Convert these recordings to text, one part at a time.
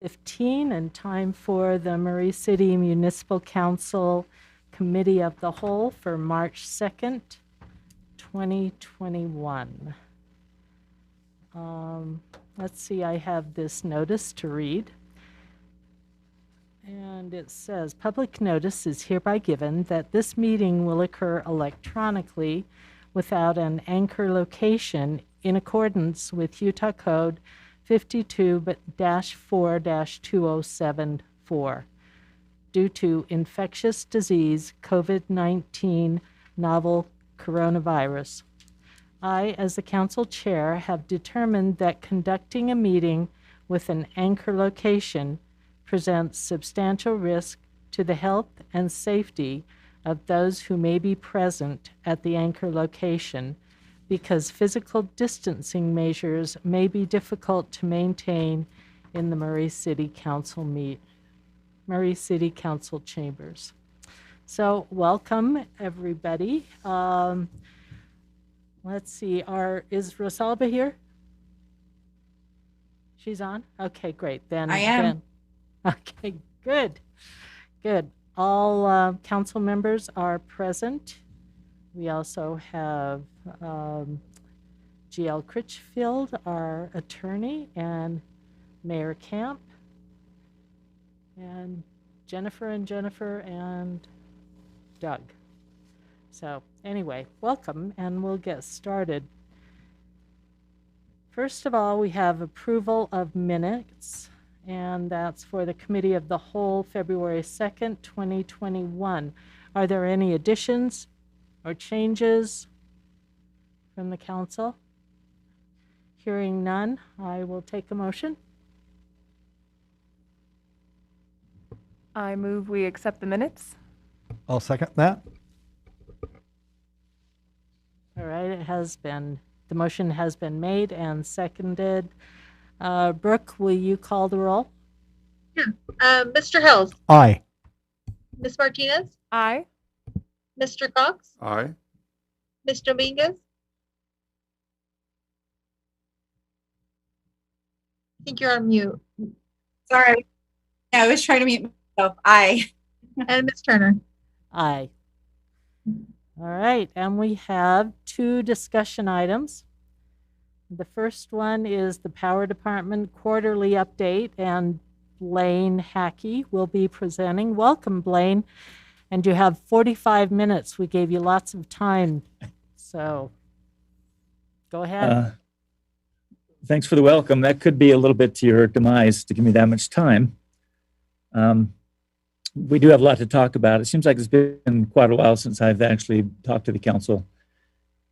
15 and time for the Murray City Municipal Council Committee of the Whole for March 2nd, 2021. Let's see, I have this notice to read. And it says, public notice is hereby given that this meeting will occur electronically without an anchor location in accordance with Utah Code 52-4-2074 due to infectious disease COVID-19 novel coronavirus. I, as the council chair, have determined that conducting a meeting with an anchor location presents substantial risk to the health and safety of those who may be present at the anchor location because physical distancing measures may be difficult to maintain in the Murray City Council chambers. So welcome, everybody. Let's see, is Rosalba here? She's on? Okay, great. Then I am. Okay, good. All council members are present. We also have GL Critchfield, our attorney, and Mayor Camp, and Jennifer and Doug. So anyway, welcome, and we'll get started. First of all, we have approval of minutes, and that's for the Committee of the Whole, February 2nd, 2021. Are there any additions or changes from the council? Hearing none, I will take a motion. I move we accept the minutes. I'll second that. All right, the motion has been made and seconded. Brooke, will you call the roll? Yeah. Mr. Hills. Aye. Ms. Martinez. Aye. Mr. Cox. Aye. Ms. Dominguez. I think you're on mute. Sorry. Yeah, I was trying to mute myself. Aye. And Ms. Turner. Aye. All right, and we have two discussion items. The first one is the Power Department quarterly update, and Blaine Hackey will be presenting. Welcome, Blaine. And you have 45 minutes. We gave you lots of time, so go ahead. Thanks for the welcome. That could be a little bit to your demise to give me that much time. We do have a lot to talk about. It seems like it's been quite a while since I've actually talked to the council.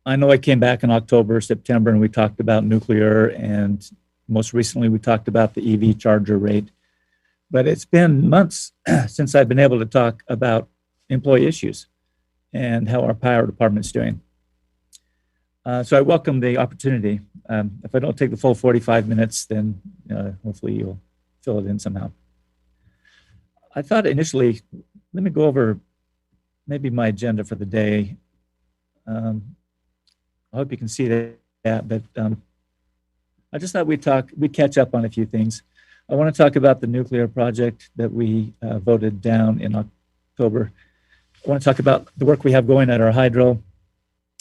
I know I came back in October, September, and we talked about nuclear, and most recently we talked about the EV charger rate. But it's been months since I've been able to talk about employee issues and how our power department's doing. So I welcome the opportunity. If I don't take the full 45 minutes, then hopefully you'll fill it in somehow. I thought initially, let me go over maybe my agenda for the day. I hope you can see that, but I just thought we'd catch up on a few things. I want to talk about the nuclear project that we voted down in October. I want to talk about the work we have going at our hydro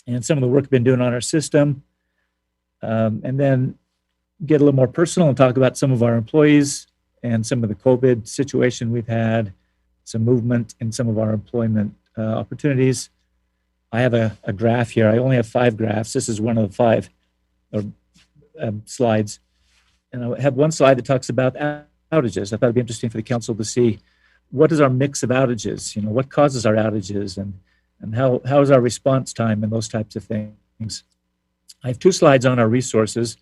and some of the work we've been doing on our system, and then get a little more personal and talk about some of our employees and some of the COVID situation we've had, some movement in some of our employment opportunities. I have a graph here. I only have 5 graphs. This is one of the 5 slides. And I have one slide that talks about outages. I thought it'd be interesting for the council to see what is our mix of outages, what causes our outages, and how is our response time and those types of things. I have 2 slides on our resources,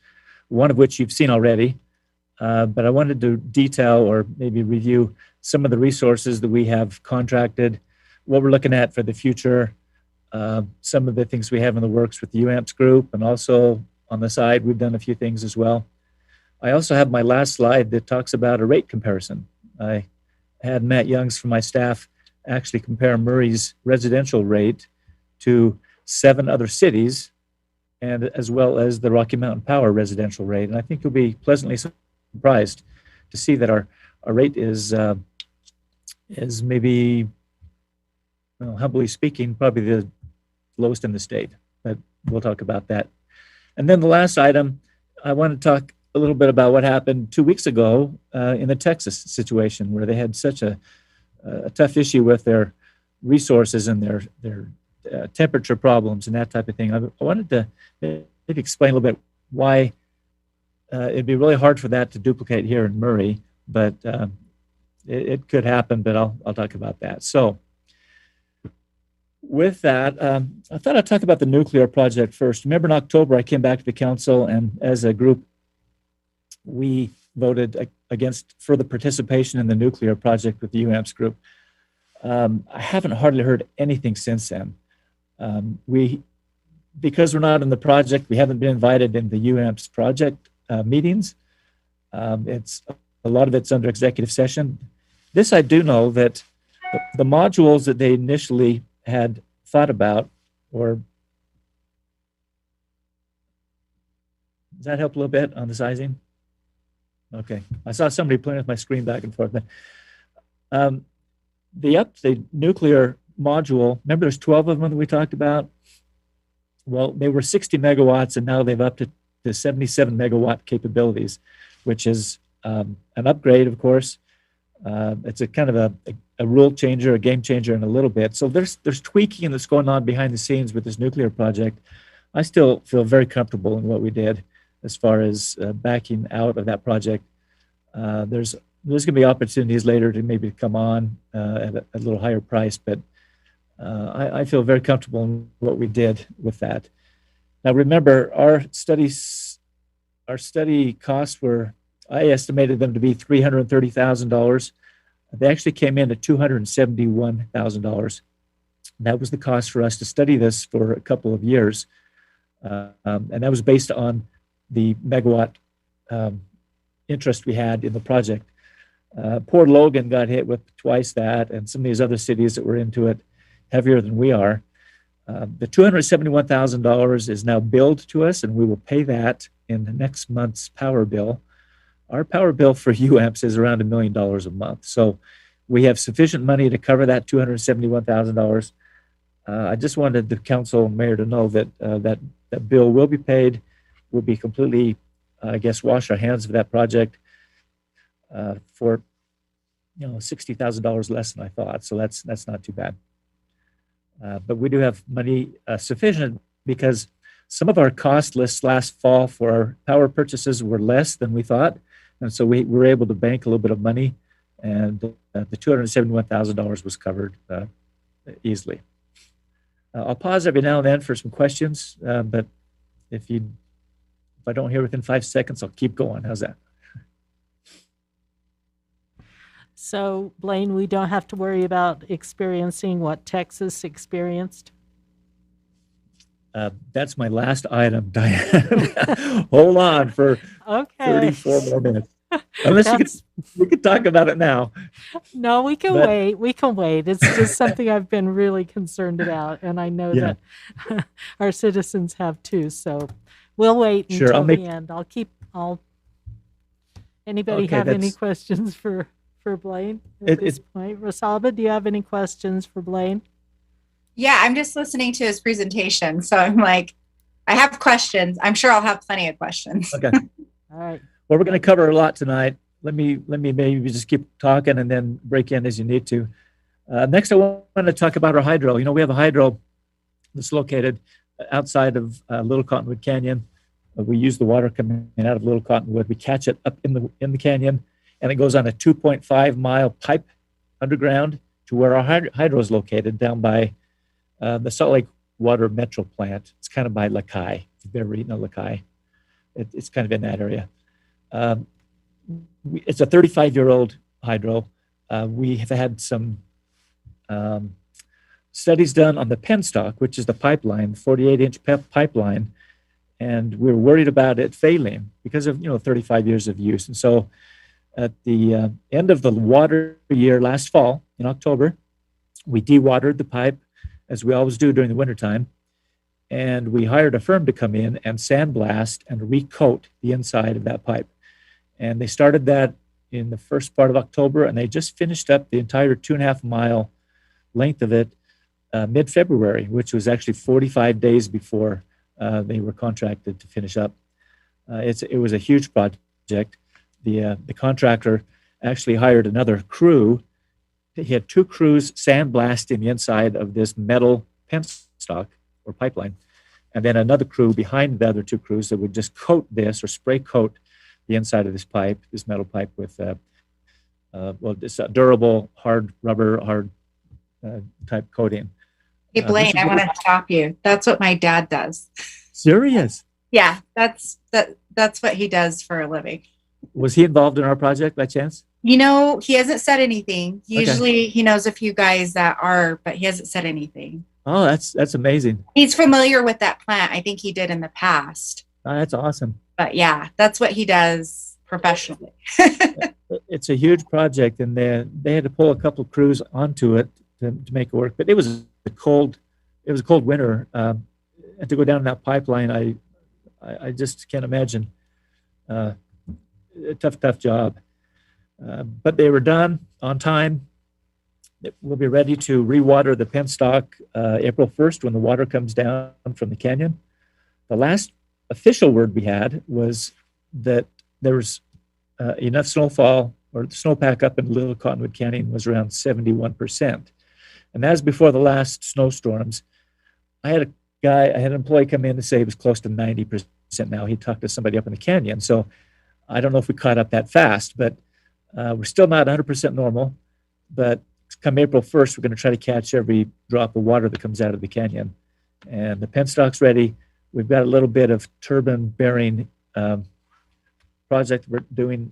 one of which you've seen already. But I wanted to detail or maybe review some of the resources that we have contracted, what we're looking at for the future, some of the things we have in the works with the UAMPS group, and also on the side, we've done a few things as well. I also have my last slide that talks about a rate comparison. I had Matt Youngs from my staff actually compare Murray's residential rate to 7 other cities, and as well as the Rocky Mountain Power residential rate. And I think you'll be pleasantly surprised to see that our our rate is maybe, well, humbly speaking, probably the lowest in the state, but we'll talk about that. And then the last item, I want to talk a little bit about what happened 2 weeks ago in the Texas situation, where they had such a tough issue with their resources and their temperature problems and that type of thing. I wanted to maybe explain a little bit why it'd be really hard for that to duplicate here in Murray, but it could happen, but I'll talk about that. So with that, I thought I'd talk about the nuclear project first. Remember in October, I came back to the council, and as a group, we voted against further participation in the nuclear project with the UAMPS group. I haven't hardly heard anything since then. Because we're not in the project, we haven't been invited in the UAMPS project meetings. It's a lot of it's under executive session. This I do know that the modules that they initially had thought about, or does that help a little bit on the sizing? Okay, I saw somebody playing with my screen back and forth. The nuclear module, remember there's 12 of them that we talked about? Well, they were 60 megawatts, and now they've upped it to 77 megawatt capabilities, which is an upgrade, of course. It's a kind of a rule changer, a game changer in a little bit. So there's tweaking that's going on behind the scenes with this nuclear project. I still feel very comfortable in what we did as far as backing out of that project. There's going to be opportunities later to maybe come on at a little higher price, but I feel very comfortable in what we did with that. Now, remember, our study costs were, I estimated them to be $330,000. They actually came in at $271,000. That was the cost for us to study this for a couple of years. And that was based on the megawatt interest we had in the project. Poor Logan got hit with twice that, and some of these other cities that were into it heavier than we are. The $271,000 is now billed to us, and we will pay that in the next month's power bill. Our power bill for UAMPS is around $1 million a month. So we have sufficient money to cover that $271,000. I just wanted the council and mayor to know that that bill will be paid. We'll be completely, I guess, wash our hands of that project for $60,000 less than I thought. So that's not too bad. But we do have money sufficient because some of our cost lists last fall for our power purchases were less than we thought. And so we were able to bank a little bit of money, and the $271,000 was covered easily. I'll pause every now and then for some questions, but if I don't hear within 5 seconds, I'll keep going. How's that? So, Blaine, we don't have to worry about experiencing what Texas experienced? That's my last item, Diane. Hold on for 34 more minutes. Unless we could talk about it now. No, we can wait. We can wait. It's just something I've been really concerned about, and I know that our citizens have too. So we'll wait until the end. Anybody have any questions for Blaine at this point? Rosalba, do you have any questions for Blaine? Yeah, I'm just listening to his presentation. So I'm like, I have questions. I'm sure I'll have plenty of questions. Okay. All right. Well, we're going to cover a lot tonight. Let me maybe just keep talking and then break in as you need to. Next, I want to talk about our hydro. We have a hydro that's located outside of Little Cottonwood Canyon. We use the water coming out of Little Cottonwood. We catch it up in the canyon, and it goes on a 2.5-mile pipe underground to where our hydro is located down by the Salt Lake Water Metro Plant. It's kind of by Lakai. If you've ever eaten a Lakai, it's kind of in that area. It's a 35-year-old hydro. We have had some studies done on the penstock, which is the pipeline, 48-inch pipeline, and we're worried about it failing because of 35 years of use. And so at the end of the water year last fall, in October, we dewatered the pipe, as we always do during the wintertime, and we hired a firm to come in and sandblast and recoat the inside of that pipe. And they started that in the first part of October, and they just finished up the entire 2.5 mile length of it mid-February, which was actually 45 days before they were contracted to finish up. It was a huge project. The contractor actually hired another crew. He had 2 crews sandblasting the inside of this metal penstock or pipeline, and then another crew behind the other 2 crews that would just coat this or spray coat the inside of this pipe, this metal pipe, with this durable, hard rubber, hard type coating. Hey, Blaine, I want to stop you. That's what my dad does. Serious? Yeah, that's what he does for a living. Was he involved in our project by chance? You know, he hasn't said anything. Okay. Usually he knows a few guys that are, but he hasn't said anything. Oh, that's amazing. He's familiar with that plant. I think he did in the past. Oh, that's awesome. But yeah, that's what he does professionally. It's a huge project, and they had to pull a couple of crews onto it to make it work. But it was a cold winter, and to go down that pipeline, I just can't imagine. A tough job. But they were done on time. We'll be ready to rewater the penstock April 1st when the water comes down from the canyon. The last official word we had was that there was enough snowfall, or the snowpack up in Little Cottonwood Canyon was around 71%. And that was before the last snowstorms. I had an employee come in and say it was close to 90% now. He talked to somebody up in the canyon. So I don't know if we caught up that fast, but we're still not 100% normal. But come April 1st, we're going to try to catch every drop of water that comes out of the canyon. And the penstock's ready. We've got a little bit of turbine bearing project we're doing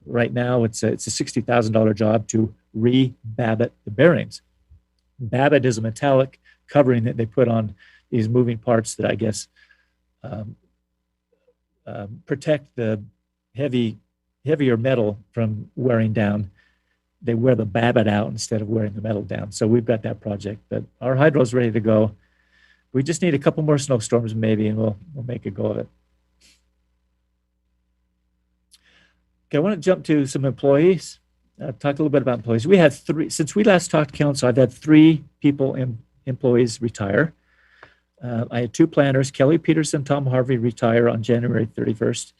right now. It's a $60,000 job to re-babbitt the bearings. Babbitt is a metallic covering that they put on these moving parts that I guess protect the heavier metal from wearing down. They wear the babbitt out instead of wearing the metal down. So we've got that project, but our hydro's ready to go. We just need a couple more snowstorms maybe, and we'll make a go of it. Okay, I want to jump to some employees. Talk a little bit about employees. We had 3, since we last talked to council, I've had 3 employees retire. I had 2 planners, Kelly Peterson, Tom Harvey, retire on January 31st.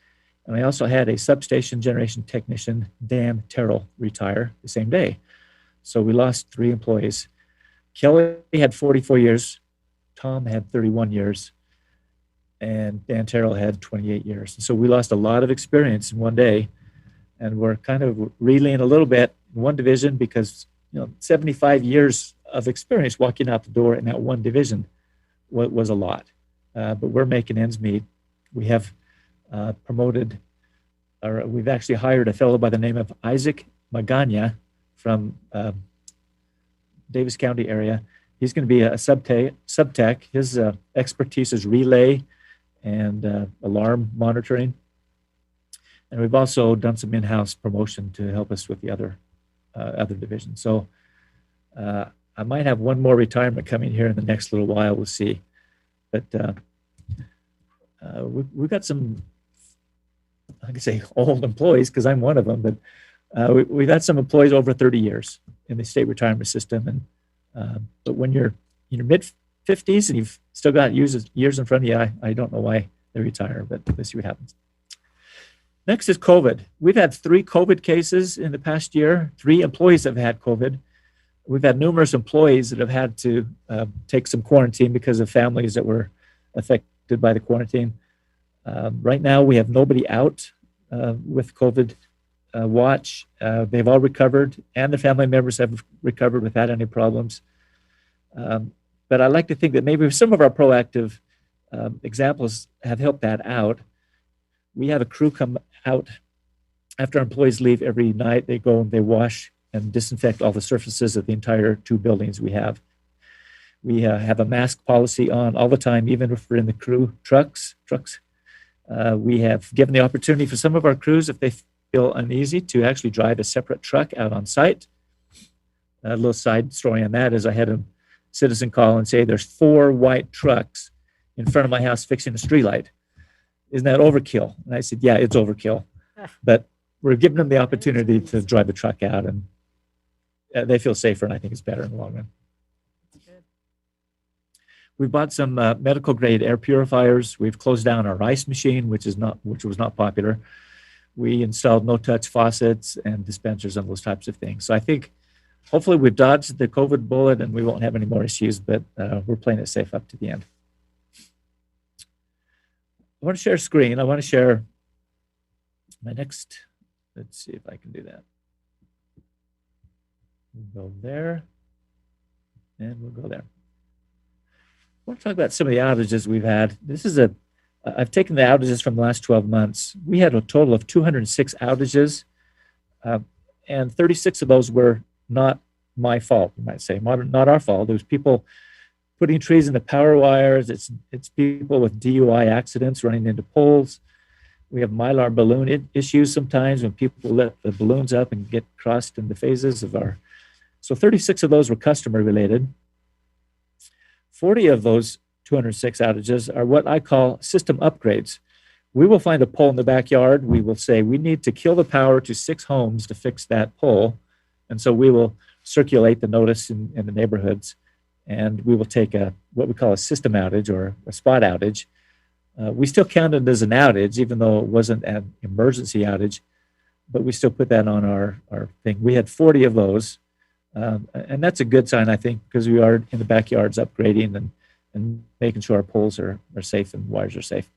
And I also had a substation generation technician, Dan Terrell, retire the same day. So we lost 3 employees. Kelly had 44 years. Tom had 31 years. And Dan Terrell had 28 years. So we lost a lot of experience in one day. And we're kind of reeling a little bit in one division because 75 years of experience walking out the door in that one division was a lot. But we're making ends meet. We have we've actually hired a fellow by the name of Isaac Magana from Davis County area. He's going to be a subtech. His expertise is relay and alarm monitoring. And we've also done some in-house promotion to help us with the other division. So I might have one more retirement coming here in the next little while. We'll see. But we've got some, I can say old employees because I'm one of them, but we've had some employees over 30 years in the state retirement system. And but when you're in your mid-50s and you've still got years in front of you, I don't know why they retire, but let's see what happens. Next is COVID. We've had 3 COVID cases in the past year. 3 employees have had COVID. We've had numerous employees that have had to take some quarantine because of families that were affected by the quarantine. Right now, we have nobody out with COVID watch. They've all recovered, and the family members have recovered without any problems. But I like to think that maybe some of our proactive examples have helped that out. We have a crew come out after our employees leave every night. They go and they wash and disinfect all the surfaces of the entire 2 buildings we have. We have a mask policy on all the time, even if we're in the crew trucks. We have given the opportunity for some of our crews, if they feel uneasy, to actually drive a separate truck out on site. A little side story on that is I had a citizen call and say, there's 4 white trucks in front of my house fixing a streetlight. Isn't that overkill? And I said, yeah, it's overkill. But we're giving them the opportunity to drive the truck out, and they feel safer, and I think it's better in the long run. We bought some medical grade air purifiers. We've closed down our ice machine, which was not popular. We installed no-touch faucets and dispensers and those types of things. So I think hopefully we've dodged the COVID bullet and we won't have any more issues, but we're playing it safe up to the end. I want to share a screen. I want to share my next, let's see if I can do that. We'll go there, and we'll go there. I want to talk about some of the outages we've had. I've taken the outages from the last 12 months. We had a total of 206 outages, and 36 of those were not my fault, you might say, not our fault. There was people putting trees in the power wires. It's people with DUI accidents running into poles. We have Mylar balloon issues sometimes when people let the balloons up and get crossed in the phases of our. So 36 of those were customer related. 40 of those 206 outages are what I call system upgrades. We will find a pole in the backyard. We will say, we need to kill the power to 6 homes to fix that pole. And so we will circulate the notice in the neighborhoods, and we will take what we call a system outage or a spot outage. We still count it as an outage, even though it wasn't an emergency outage, but we still put that on our thing. We had 40 of those. And that's a good sign, I think, because we are in the backyards upgrading and making sure our poles are safe and wires are safe.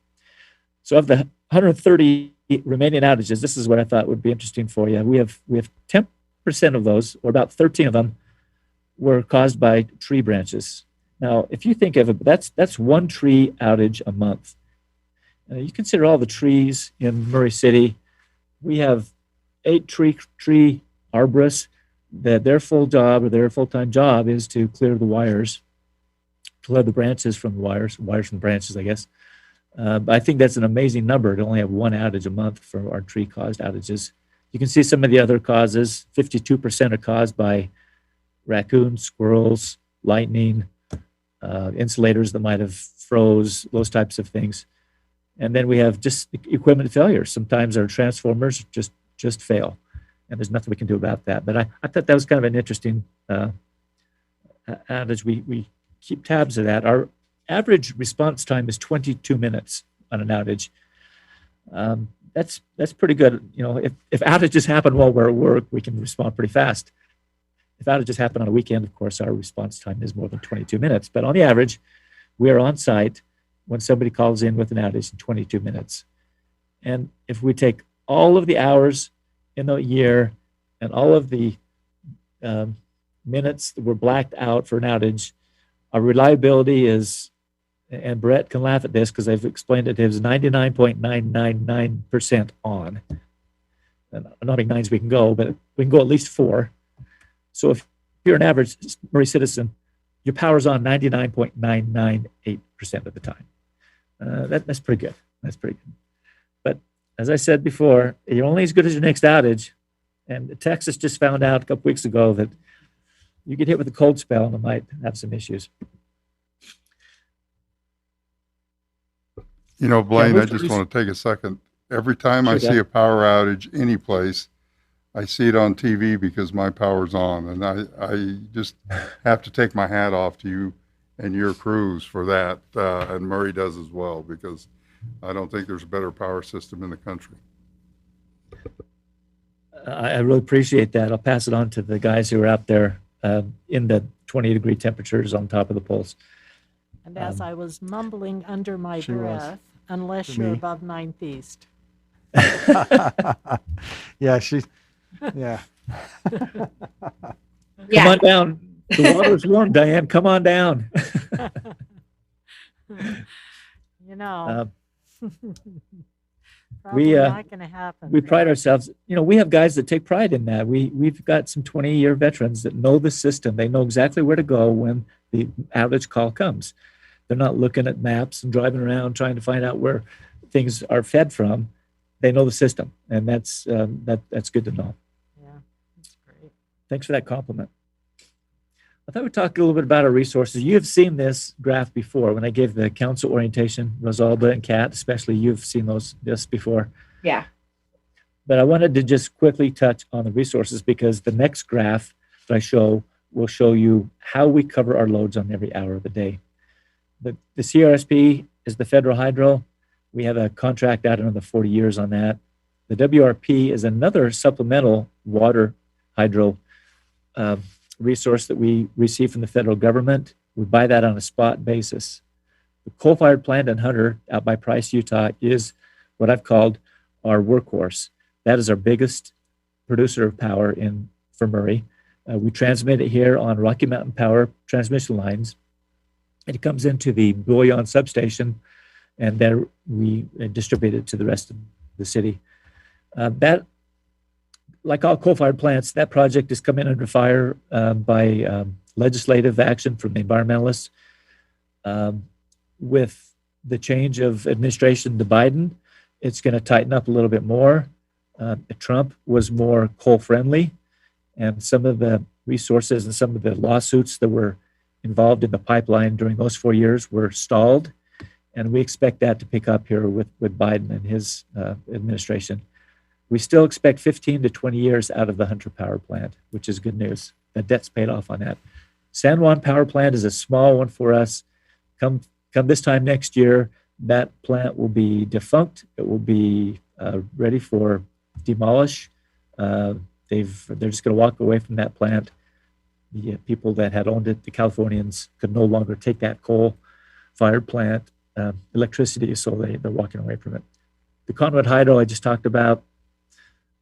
So of the 130 remaining outages, this is what I thought would be interesting for you. We have 10% of those, or about 13 of them, were caused by tree branches. Now, if you think of it, that's one tree outage a month. You consider all the trees in Murray City. We have 8 tree arborists that their full-time job is to clear the wires, clear the branches from the wires from the branches, I guess. But I think that's an amazing number to only have one outage a month for our tree-caused outages. You can see some of the other causes. 52% are caused by raccoons, squirrels, lightning, insulators that might have froze, those types of things. And then we have just equipment failures. Sometimes our transformers just fail, and there's nothing we can do about that. But I thought that was kind of an interesting outage. We keep tabs of that. Our average response time is 22 minutes on an outage. That's pretty good. You know, if outages happen while we're at work, we can respond pretty fast. If outages happen on a weekend, of course, our response time is more than 22 minutes. But on the average, we are on site when somebody calls in with an outage in 22 minutes. And if we take all of the hours in the year and all of the minutes that were blacked out for an outage, our reliability is, and Brett can laugh at this because I've explained it, it was 99.999% on. And not how many nines we can go, but we can go at least 4. So if you're an average Murray citizen, your power's on 99.998% of the time. That's pretty good. That's pretty good. But as I said before, you're only as good as your next outage. And Texas just found out a couple weeks ago that you get hit with a cold spell and it might have some issues. You know, Blaine, Yeah, I just want to take a second. Every time I see a power outage any place, I see it on TV because my power's on, and I just have to take my hat off to you and your crews for that, and Murray does as well, because I don't think there's a better power system in the country. I really appreciate that. I'll pass it on to the guys who are out there in the 20-degree temperatures on top of the poles. And as I was mumbling under my She was. breath, unless To you're me. above 9th East. Yeah, yeah. Come Yeah. on down. The water's warm, Diane. Come on down. You know, we, probably not going to happen. We pride ourselves, you know, we have guys that take pride in that. We've got some 20-year veterans that know the system. They know exactly where to go when the outage call comes. They're not looking at maps and driving around trying to find out where things are fed from. They know the system, and that's good to know. Yeah, that's great. Thanks for that compliment. I thought we'd talk a little bit about our resources. You have seen this graph before when I gave the council orientation, Rosalba and Kat, especially you've seen this before. Yeah. But I wanted to just quickly touch on the resources because the next graph that I show will show you how we cover our loads on every hour of the day. The CRSP is the federal hydro. We have a contract out another 40 years on that. The WRP is another supplemental water hydro resource that we receive from the federal government. We buy that on a spot basis. The coal-fired plant in Hunter out by Price, Utah is what I've called our workhorse. That is our biggest producer of power for Murray. We transmit it here on Rocky Mountain Power transmission lines. It comes into the Bouillon substation, and there we distribute it to the rest of the city. That, like all coal-fired plants, that project is coming under fire by legislative action from the environmentalists. With the change of administration to Biden, it's going to tighten up a little bit more. Trump was more coal-friendly, and some of the resources and some of the lawsuits that were involved in the pipeline during those 4 years were stalled, and we expect that to pick up here with Biden and his administration. We still expect 15 to 20 years out of the Hunter Power Plant, which is good news. The debt's paid off on that. San Juan Power Plant is a small one for us. Come this time next year, that plant will be defunct. It will be ready for demolish. They're just going to walk away from that plant. The people that had owned it, the Californians, could no longer take that coal-fired plant electricity, so they're walking away from it. The Conway Hydro I just talked about.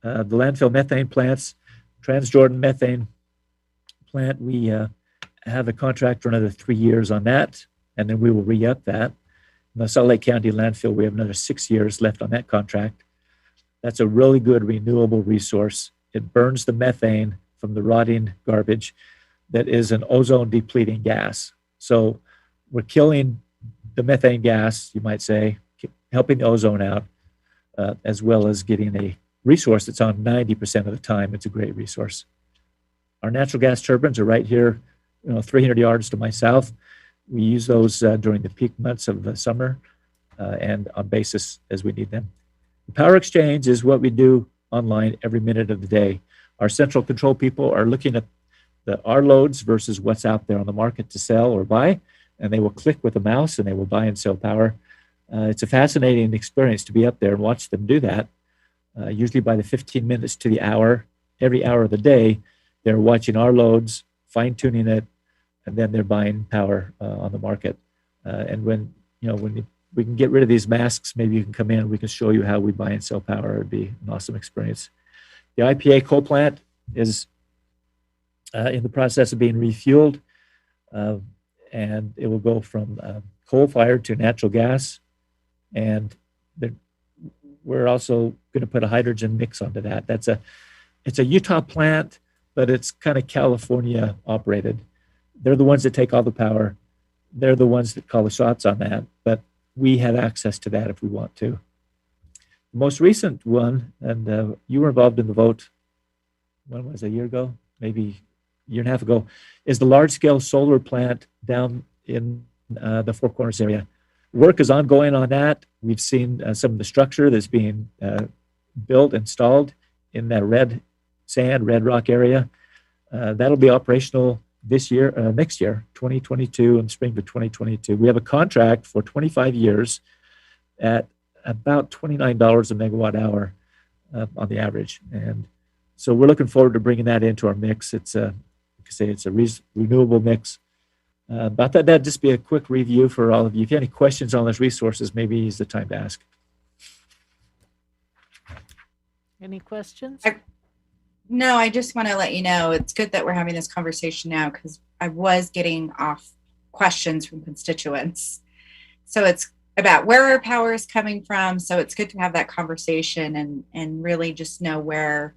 The landfill methane plants, Transjordan methane plant, we have a contract for another 3 years on that, and then we will re-up that. In the Salt Lake County landfill, we have another 6 years left on that contract. That's a really good renewable resource. It burns the methane from the rotting garbage that is an ozone depleting gas. So we're killing the methane gas, you might say, helping the ozone out, as well as getting a resource that's on 90% of the time. It's a great resource. Our natural gas turbines are right here, 300 yards to my south. We use those during the peak months of the summer and on basis as we need them. The power exchange is what we do online every minute of the day. Our central control people are looking at our loads versus what's out there on the market to sell or buy, and they will click with a mouse and they will buy and sell power. It's a fascinating experience to be up there and watch them do that. Usually by the 15 minutes to the hour, every hour of the day, they're watching our loads, fine-tuning it, and then they're buying power on the market. And when we can get rid of these masks, maybe you can come in, we can show you how we buy and sell power. It'd be an awesome experience. The Ipa Coal Plant is in the process of being refueled, and it will go from coal-fired to natural gas. And we're also going to put a hydrogen mix onto that. It's a Utah plant, but it's kind of California operated. They're the ones that take all the power. They're the ones that call the shots on that, but we have access to that if we want to. The most recent one, and you were involved in the vote, when was it, a year ago? Maybe a year and a half ago, is the large-scale solar plant down in the Four Corners area. Work is ongoing on that. We've seen some of the structure that's being built, installed in that red rock area. That'll be operational next year, 2022, in spring of 2022. We have a contract for 25 years at about $29 a megawatt hour on the average. And so we're looking forward to bringing that into our mix. It's a renewable mix. But that'd just be a quick review for all of you. If you have any questions on those resources, maybe is the time to ask. Any questions? No, I just want to let you know it's good that we're having this conversation now because I was getting off questions from constituents. So it's about where our power is coming from. So it's good to have that conversation and really just know where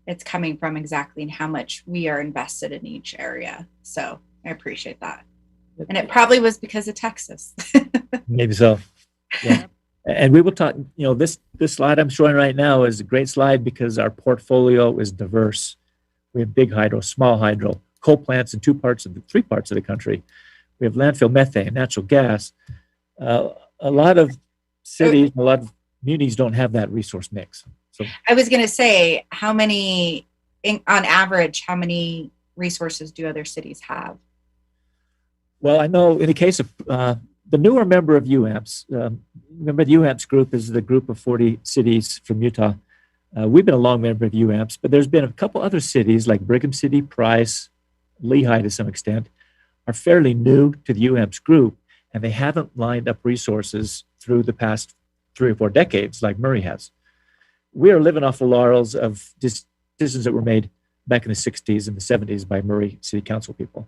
it's coming from exactly and how much we are invested in each area. So I appreciate that. And it probably was because of Texas. Maybe so. Yeah. And we will talk, this slide I'm showing right now is a great slide because our portfolio is diverse. We have big hydro, small hydro, coal plants in three parts of the country. We have landfill methane, natural gas. A lot of cities, a lot of communities don't have that resource mix. So I was going to say, how many, on average, how many resources do other cities have? well, I know in the case of the newer member of UAMPS, remember the UAMPS group is the group of 40 cities from Utah. We've been a long member of UAMPS, but there's been a couple other cities like Brigham City, Price, Lehigh to some extent, are fairly new to the UAMPS group, and they haven't lined up resources through the past 3 or 4 decades like Murray has. We are living off the laurels of decisions that were made back in the 60s and the 70s by Murray City Council people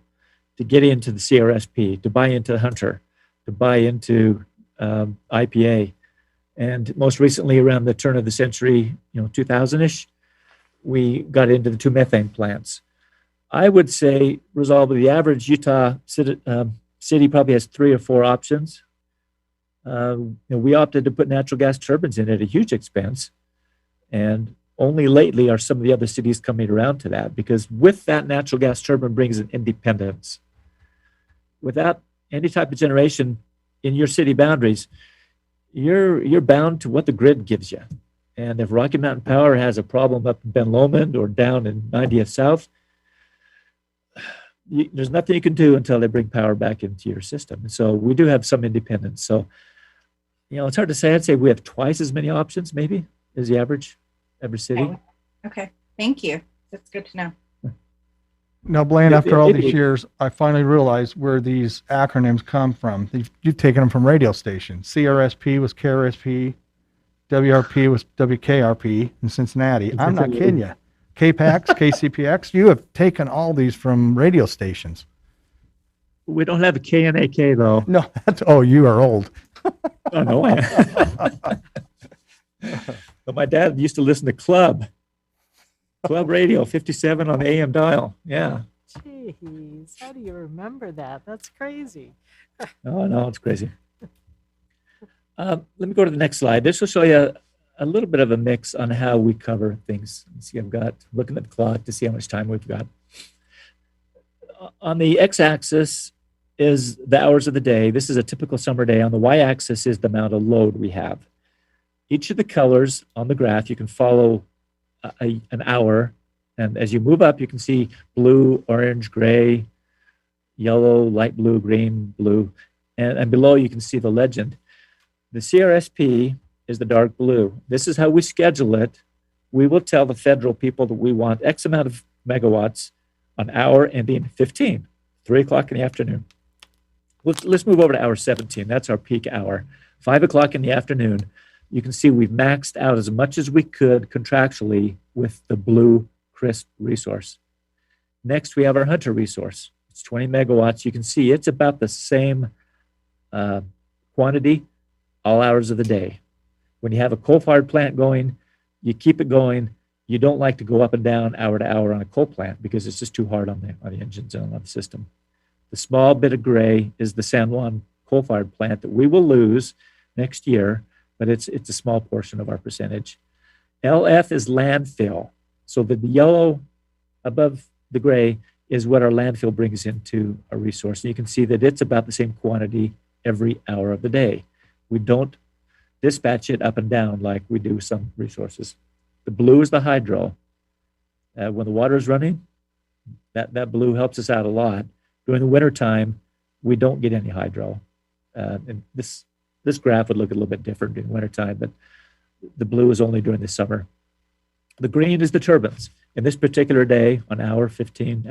to get into the CRSP, to buy into Hunter, to buy into IPA. And most recently, around the turn of the century, 2000-ish, we got into the 2 methane plants. I would say, Resolve, the average Utah city probably has 3 or 4 options. We opted to put natural gas turbines in at a huge expense. And only lately are some of the other cities coming around to that, because with that natural gas turbine brings an independence. Without any type of generation in your city boundaries, you're bound to what the grid gives you. And if Rocky Mountain Power has a problem up in Ben Lomond or down in 90th South, there's nothing you can do until they bring power back into your system. And so we do have some independence. So, it's hard to say. I'd say we have twice as many options, maybe, as the average city. Okay. Thank you. That's good to know. Now, Blaine, after all these Maybe- years, I finally realized where these acronyms come from. You've taken them from radio stations. CRSP was KRSP, WRP was WKRP in Cincinnati. I'm not kidding you. KPAX, KCPX, you have taken all these from radio stations. We don't have a K and AK, though. No, you are old. Oh, no. But my dad used to listen to Club Radio 57 on the AM dial. Yeah. Jeez, how do you remember that? That's crazy. Oh, no, it's crazy. Let me go to the next slide. This will show you a little bit of a mix on how we cover things. See, looking at the clock to see how much time we've got. On the x-axis is the hours of the day. This is a typical summer day. On the y-axis is the amount of load we have. Each of the colors on the graph, you can follow an hour. And as you move up, you can see blue, orange, gray, yellow, light blue, green, blue. And below, you can see the legend. The CRSP is the dark blue. This is how we schedule it. We will tell the federal people that we want X amount of megawatts on hour ending 15, 3 o'clock in the afternoon. Let's move over to hour 17. That's our peak hour. 5 o'clock in the afternoon. You can see we've maxed out as much as we could contractually with the blue crisp resource. Next, we have our Hunter resource. It's 20 megawatts. You can see it's about the same quantity all hours of the day. When you have a coal-fired plant going, you keep it going. You don't like to go up and down hour to hour on a coal plant because it's just too hard on the engines and on the system. The small bit of gray is the San Juan coal-fired plant that we will lose next year, but it's a small portion of our percentage. LF is landfill. So the yellow above the gray is what our landfill brings into a resource. And you can see that it's about the same quantity every hour of the day. We don't dispatch it up and down like we do some resources. The blue is the hydro. When the water is running, that blue helps us out a lot. During the wintertime, we don't get any hydro. And this graph would look a little bit different during wintertime, but the blue is only during the summer. The green is the turbines. In this particular day, on hour 17,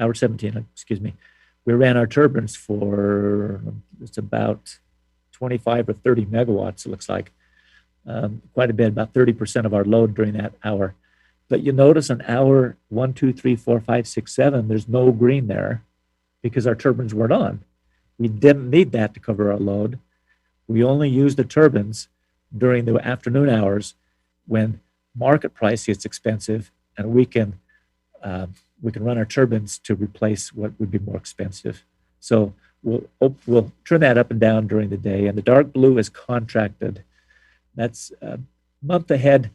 we ran our turbines for it's about 25 or 30 megawatts, it looks like. Quite a bit, about 30% of our load during that hour. But you notice on hour 1, 2, 3, 4, 5, 6, 7, there's no green there because our turbines weren't on. We didn't need that to cover our load. We only use the turbines during the afternoon hours when market price gets expensive, and we can run our turbines to replace what would be more expensive. So we'll turn that up and down during the day. And the dark blue is contracted. That's month ahead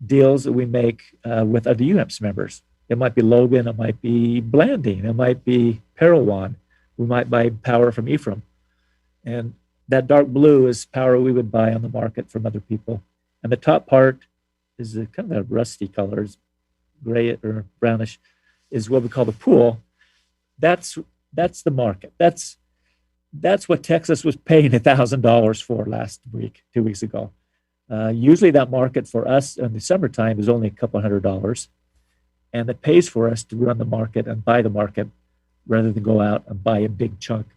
deals that we make with other UAMPS members. It might be Logan, it might be Blanding, it might be Parowan. We might buy power from Ephraim. And that dark blue is power we would buy on the market from other people. And the top part is a kind of a rusty color, it's gray or brownish, is what we call the pool. That's the market. That's what Texas was paying $1,000 for last week, 2 weeks ago. Usually that market for us in the summertime is only a couple $100, and it pays for us to run the market and buy the market rather than go out and buy a big chunk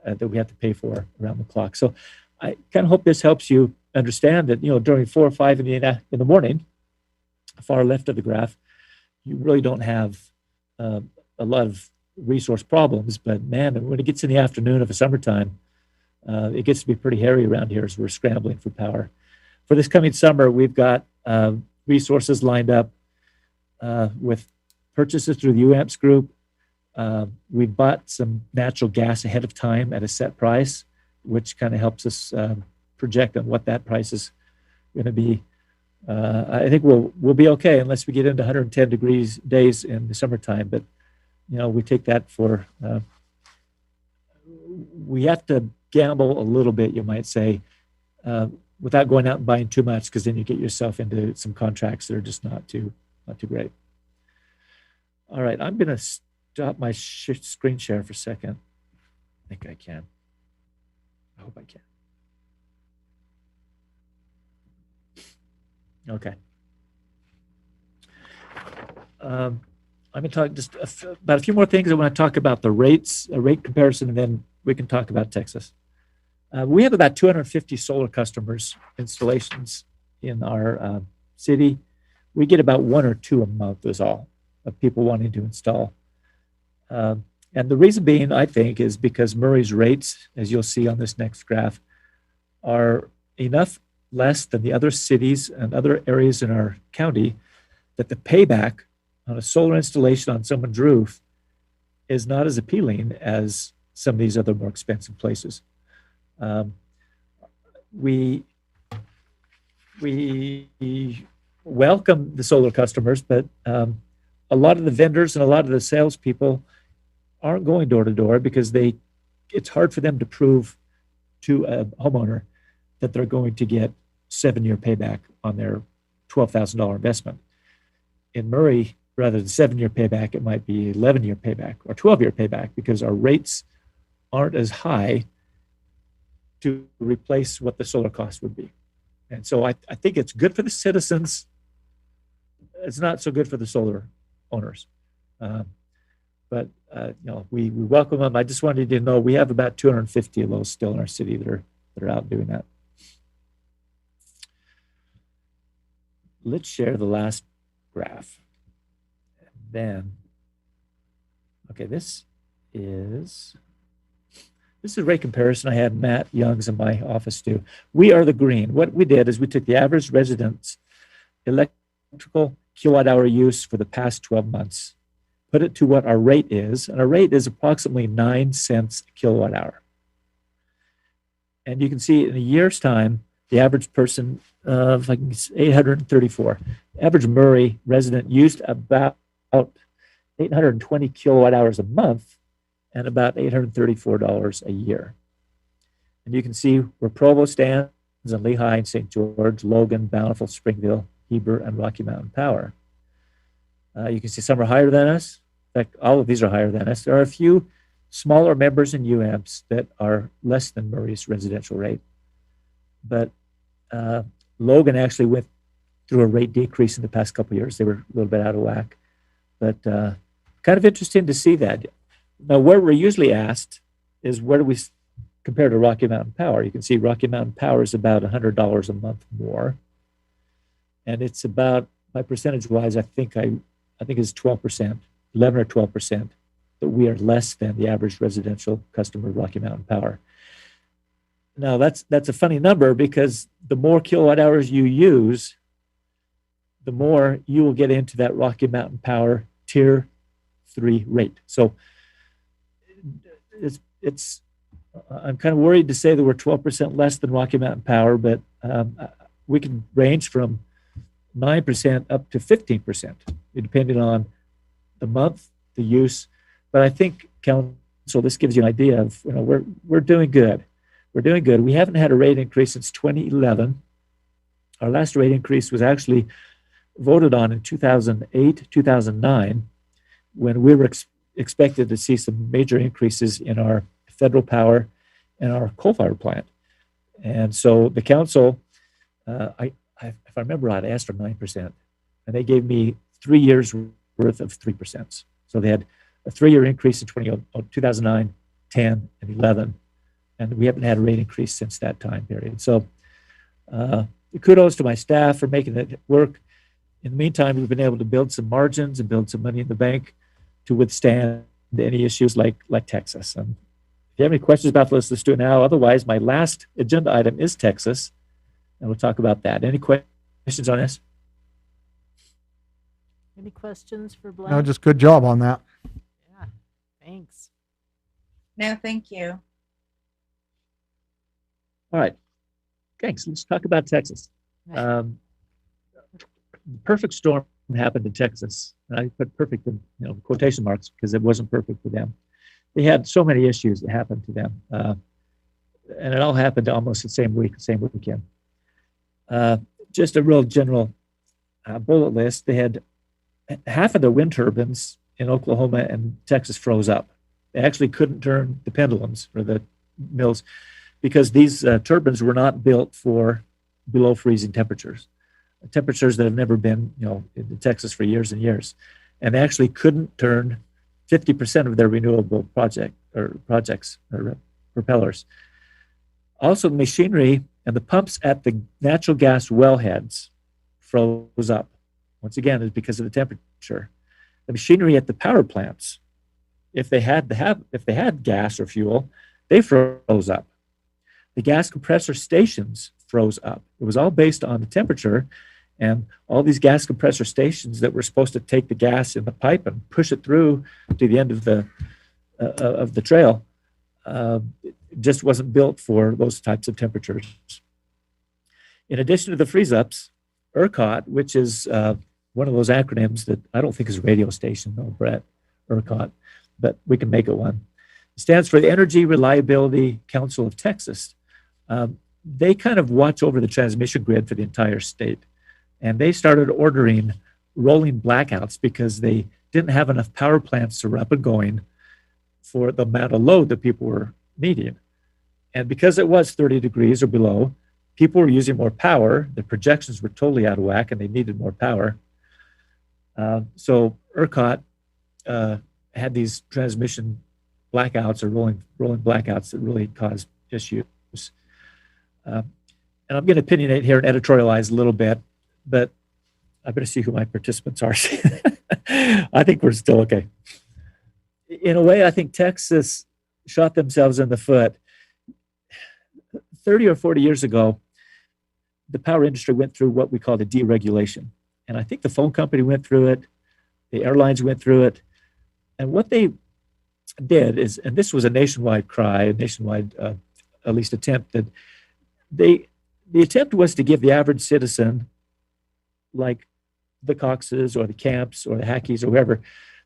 that we have to pay for around the clock. So I kind of hope this helps you understand that, during 4 or 5 in the morning, far left of the graph, you really don't have a lot of resource problems. But man, when it gets in the afternoon of the summertime, it gets to be pretty hairy around here as we're scrambling for power. For this coming summer, we've got resources lined up with purchases through the UAMPS group. We bought some natural gas ahead of time at a set price, which kind of helps us project on what that price is going to be. I think we'll be okay unless we get into 110 degrees days in the summertime. But we take that for. We have to gamble a little bit, you might say, without going out and buying too much, because then you get yourself into some contracts that are just not too great. All right, I'm going to stop my screen share for a second. I think I can. I hope I can. Okay. I'm going to talk just about a few more things. I want to talk about the rates, a rate comparison, and then we can talk about Texas. We have about 250 solar customers installations in our city. We get about 1 or 2 a month is all of people wanting to install. And the reason being, I think, is because Murray's rates, as you'll see on this next graph, are enough less than the other cities and other areas in our county that the payback on a solar installation on someone's roof is not as appealing as some of these other more expensive places. We welcome the solar customers, but a lot of the vendors and a lot of the salespeople aren't going door to door because it's hard for them to prove to a homeowner that they're going to get 7-year payback on their $12,000 investment. In Murray, rather than 7-year payback, it might be 11-year payback or 12-year payback because our rates aren't as high to replace what the solar cost would be. And so I think it's good for the citizens. It's not so good for the solar owners. But we welcome them. I just wanted you to know we have about 250 of those still in our city that are out doing that. Let's share the last graph. And then, okay, this is a rate comparison I had Matt Youngs in my office do. We are the green. What we did is we took the average resident's electrical kilowatt hour use for the past 12 months, put it to what our rate is, and our rate is approximately 9 cents a kilowatt hour. And you can see in a year's time, the average person of 834. Average Murray resident used about 820 kilowatt hours a month and about $834 a year. And you can see where Provo stands and Lehigh and St. George, Logan, Bountiful, Springville, Heber, and Rocky Mountain Power. You can see some are higher than us. In fact, all of these are higher than us. There are a few smaller members in UAMPS that are less than Murray's residential rate. But Logan actually went through a rate decrease in the past couple of years. They were a little bit out of whack. But kind of interesting to see that. Now, where we're usually asked is where do we compare to Rocky Mountain Power? You can see Rocky Mountain Power is about $100 a month more. And it's about, by percentage-wise, I think it's 12%, 11 or 12%, that we are less than the average residential customer of Rocky Mountain Power. Now, that's a funny number because the more kilowatt hours you use, the more you will get into that Rocky Mountain Power Tier 3 rate. So I'm kind of worried to say that we're 12% less than Rocky Mountain Power, but we can range from 9% up to 15%, depending on the month, the use. But I think, Council, this gives you an idea of, we're doing good. We're doing good. We haven't had a rate increase since 2011. our last rate increase was actually voted on in 2008, 2009, when we were expected to see some major increases in our federal power and our coal-fired plant. And so the council, if I remember right, I asked for 9%, and they gave me 3 years worth of 3%. So they had a 3-year increase in 2009, 10, and 11, and we haven't had a rate increase since that time period. So kudos to my staff for making it work. In the meantime, we've been able to build some margins and build some money in the bank to withstand any issues like Texas. And if you have any questions about this, let's do it now. Otherwise, my last agenda item is Texas, and we'll talk about that. Any questions on this? Any questions for Blaine? No, just good job on that. Yeah, thanks. No, thank you. All right. Thanks. Let's talk about Texas. The perfect storm happened in Texas. And I put perfect in quotation marks because it wasn't perfect for them. They had so many issues that happened to them. And it all happened almost the same weekend. Just a real general bullet list. They had half of the wind turbines in Oklahoma and Texas froze up. They actually couldn't turn the pendulums or the mills because these turbines were not built for below freezing temperatures that have never been, in Texas for years and years. And they actually couldn't turn 50% of their renewable projects or propellers. Also, the machinery and the pumps at the natural gas wellheads froze up. Once again, it's because of the temperature. The machinery at the power plants, if they had gas or fuel, they froze up. The gas compressor stations froze up. It was all based on the temperature, and all these gas compressor stations that were supposed to take the gas in the pipe and push it through to the end of the trail just wasn't built for those types of temperatures. In addition to the freeze-ups, ERCOT, which is one of those acronyms that I don't think is a radio station, though, Brett, ERCOT, but we can make it one. It stands for the Energy Reliability Council of Texas. They kind of watch over the transmission grid for the entire state. And they started ordering rolling blackouts because they didn't have enough power plants to up and going for the amount of load that people were needing. And because it was 30 degrees or below, people were using more power. The projections were totally out of whack and they needed more power. So ERCOT had these transmission blackouts or rolling blackouts that really caused issues. And I'm going to opinionate here and editorialize a little bit, but I better see who my participants are. I think we're still okay. In a way, I think Texas shot themselves in the foot. 30 or 40 years ago, the power industry went through what we call the deregulation. And I think the phone company went through it, the airlines went through it. And what they did is, and this was a nationwide cry, a nationwide at least attempt, that the attempt was to give the average citizen, like the Coxes or the Camps or the Hackeys or whoever,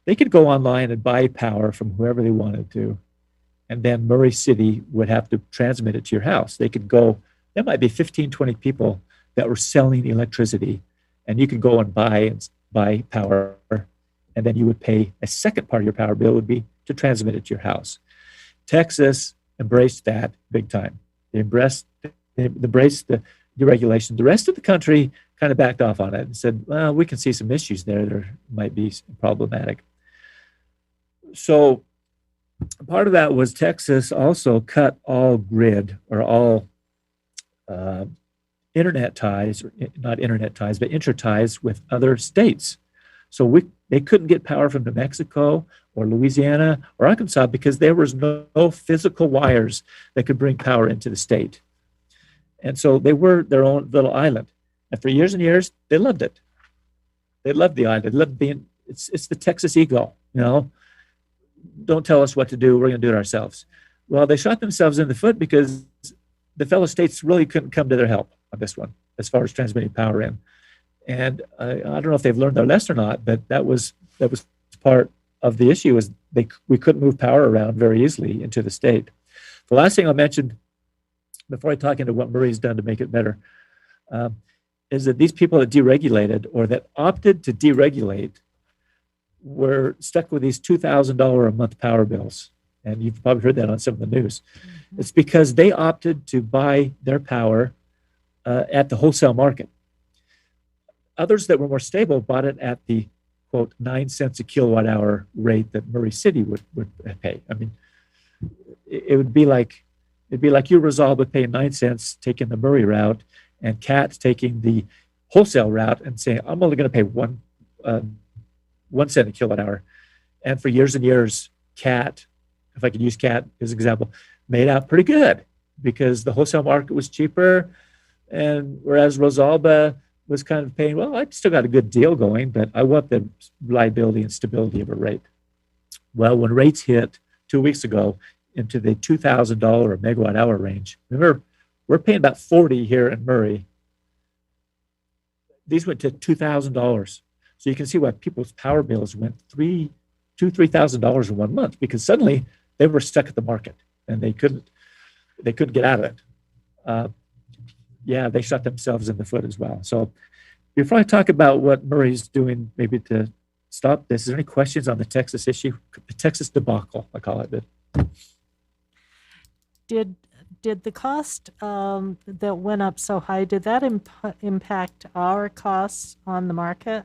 they could go online and buy power from whoever they wanted to. And then Murray City would have to transmit it to your house. They could go, there might be 15, 20 people that were selling electricity, and you could go and buy power, and then you would pay a second part of your power bill would be to transmit it to your house. Texas embraced that big time. They embraced the deregulation. The rest of the country kind of backed off on it and said, well, we can see some issues there that might be problematic. So part of that was Texas also cut all grid or all internet ties, not internet ties, but inter-ties with other states. So they couldn't get power from New Mexico or Louisiana or Arkansas because there was no physical wires that could bring power into the state. And so they were their own little island. And for years and years, they loved it. They loved the island. They loved being, it's the Texas ego, Don't tell us what to do. We're going to do it ourselves. Well, they shot themselves in the foot because the fellow states really couldn't come to their help on this one as far as transmitting power in. And I don't know if they've learned their lesson or not, but that was part of the issue is we couldn't move power around very easily into the state. The last thing I'll mention before I talk into what Murray's done to make it better is that these people that deregulated or that opted to deregulate were stuck with these $2,000 a month power bills. And you've probably heard that on some of the news. It's because they opted to buy their power at the wholesale market. Others that were more stable bought it at the, quote, 9 cents a kilowatt hour rate that Murray City would pay. I mean, it'd be like you, Resolve, paying 9 cents taking the Murray route, and Cat taking the wholesale route and saying, I'm only going to pay 1 cent a kilowatt hour. And for years and years, Cat, if I could use Cat as an example, made out pretty good because the wholesale market was cheaper. And whereas Rosalba was kind of paying, well, I still got a good deal going, but I want the reliability and stability of a rate. Well, when rates hit 2 weeks ago into the $2,000 a megawatt hour range, remember, we're paying about 40 here in Murray. These went to $2,000. So you can see why people's power bills went $3,000 in 1 month, because suddenly they were stuck at the market and they couldn't get out of it. They shot themselves in the foot as well. So before I talk about what Murray's doing, maybe to stop this, is there any questions on the Texas issue? The Texas debacle, I call it. Did the cost that went up so high, did that impact our costs on the market?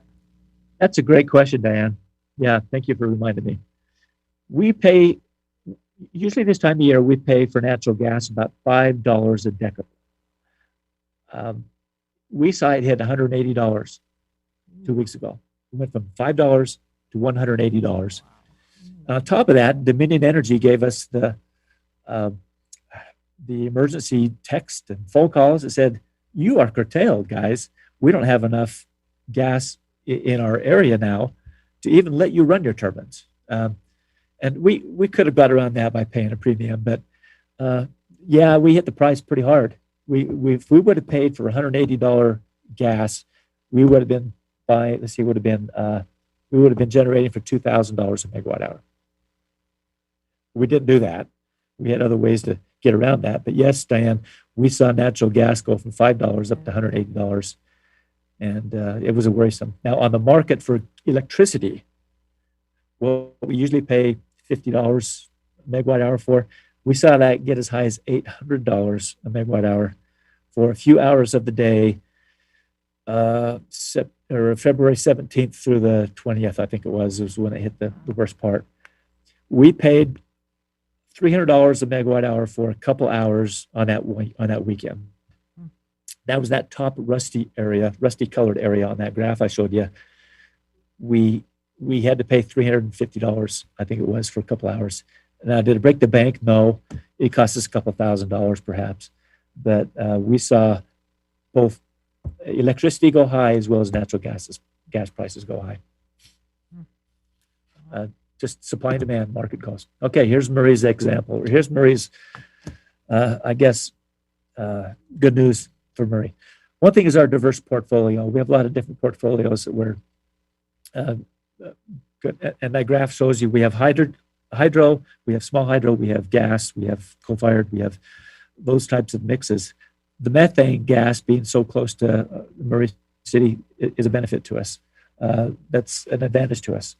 That's a great question, Diane. Yeah, thank you for reminding me. We pay, usually this time of year, we pay for natural gas about $5 a decade. We saw it hit $180 2 weeks ago. We went from $5 to $180. On top of that, Dominion Energy gave us the emergency text and phone calls that said, you are curtailed, guys. We don't have enough gas in our area now to even let you run your turbines. And we could have got around that by paying a premium, but we hit the price pretty hard. If we would have paid for $180 gas, we would have been we would have been generating for $2,000 a megawatt hour. We didn't do that. We had other ways to get around that. But yes, Diane, we saw natural gas go from $5 up to $180, and it was a worrisome. Now, on the market for electricity, well, we usually pay $50 a megawatt hour for. We saw that get as high as $800 a megawatt hour for a few hours of the day, February 17th through the 20th, I think it was when it hit the worst part. We paid $300 a megawatt hour for a couple hours on that weekend. That was that top rusty colored area on that graph I showed you. We had to pay $350, I think it was, for a couple hours. Now, did it break the bank? No. It cost us a couple $1,000 perhaps. But we saw both electricity go high as well as natural gas prices go high. Just supply and demand, market cost. Okay, here's Murray's example. Here's Murray's, good news for Murray. One thing is our diverse portfolio. We have a lot of different portfolios that we're good. And that graph shows you we have hydro, we have small hydro, we have gas, we have coal-fired, we have those types of mixes. The methane gas being so close to Murray City is a benefit to us. That's an advantage to us.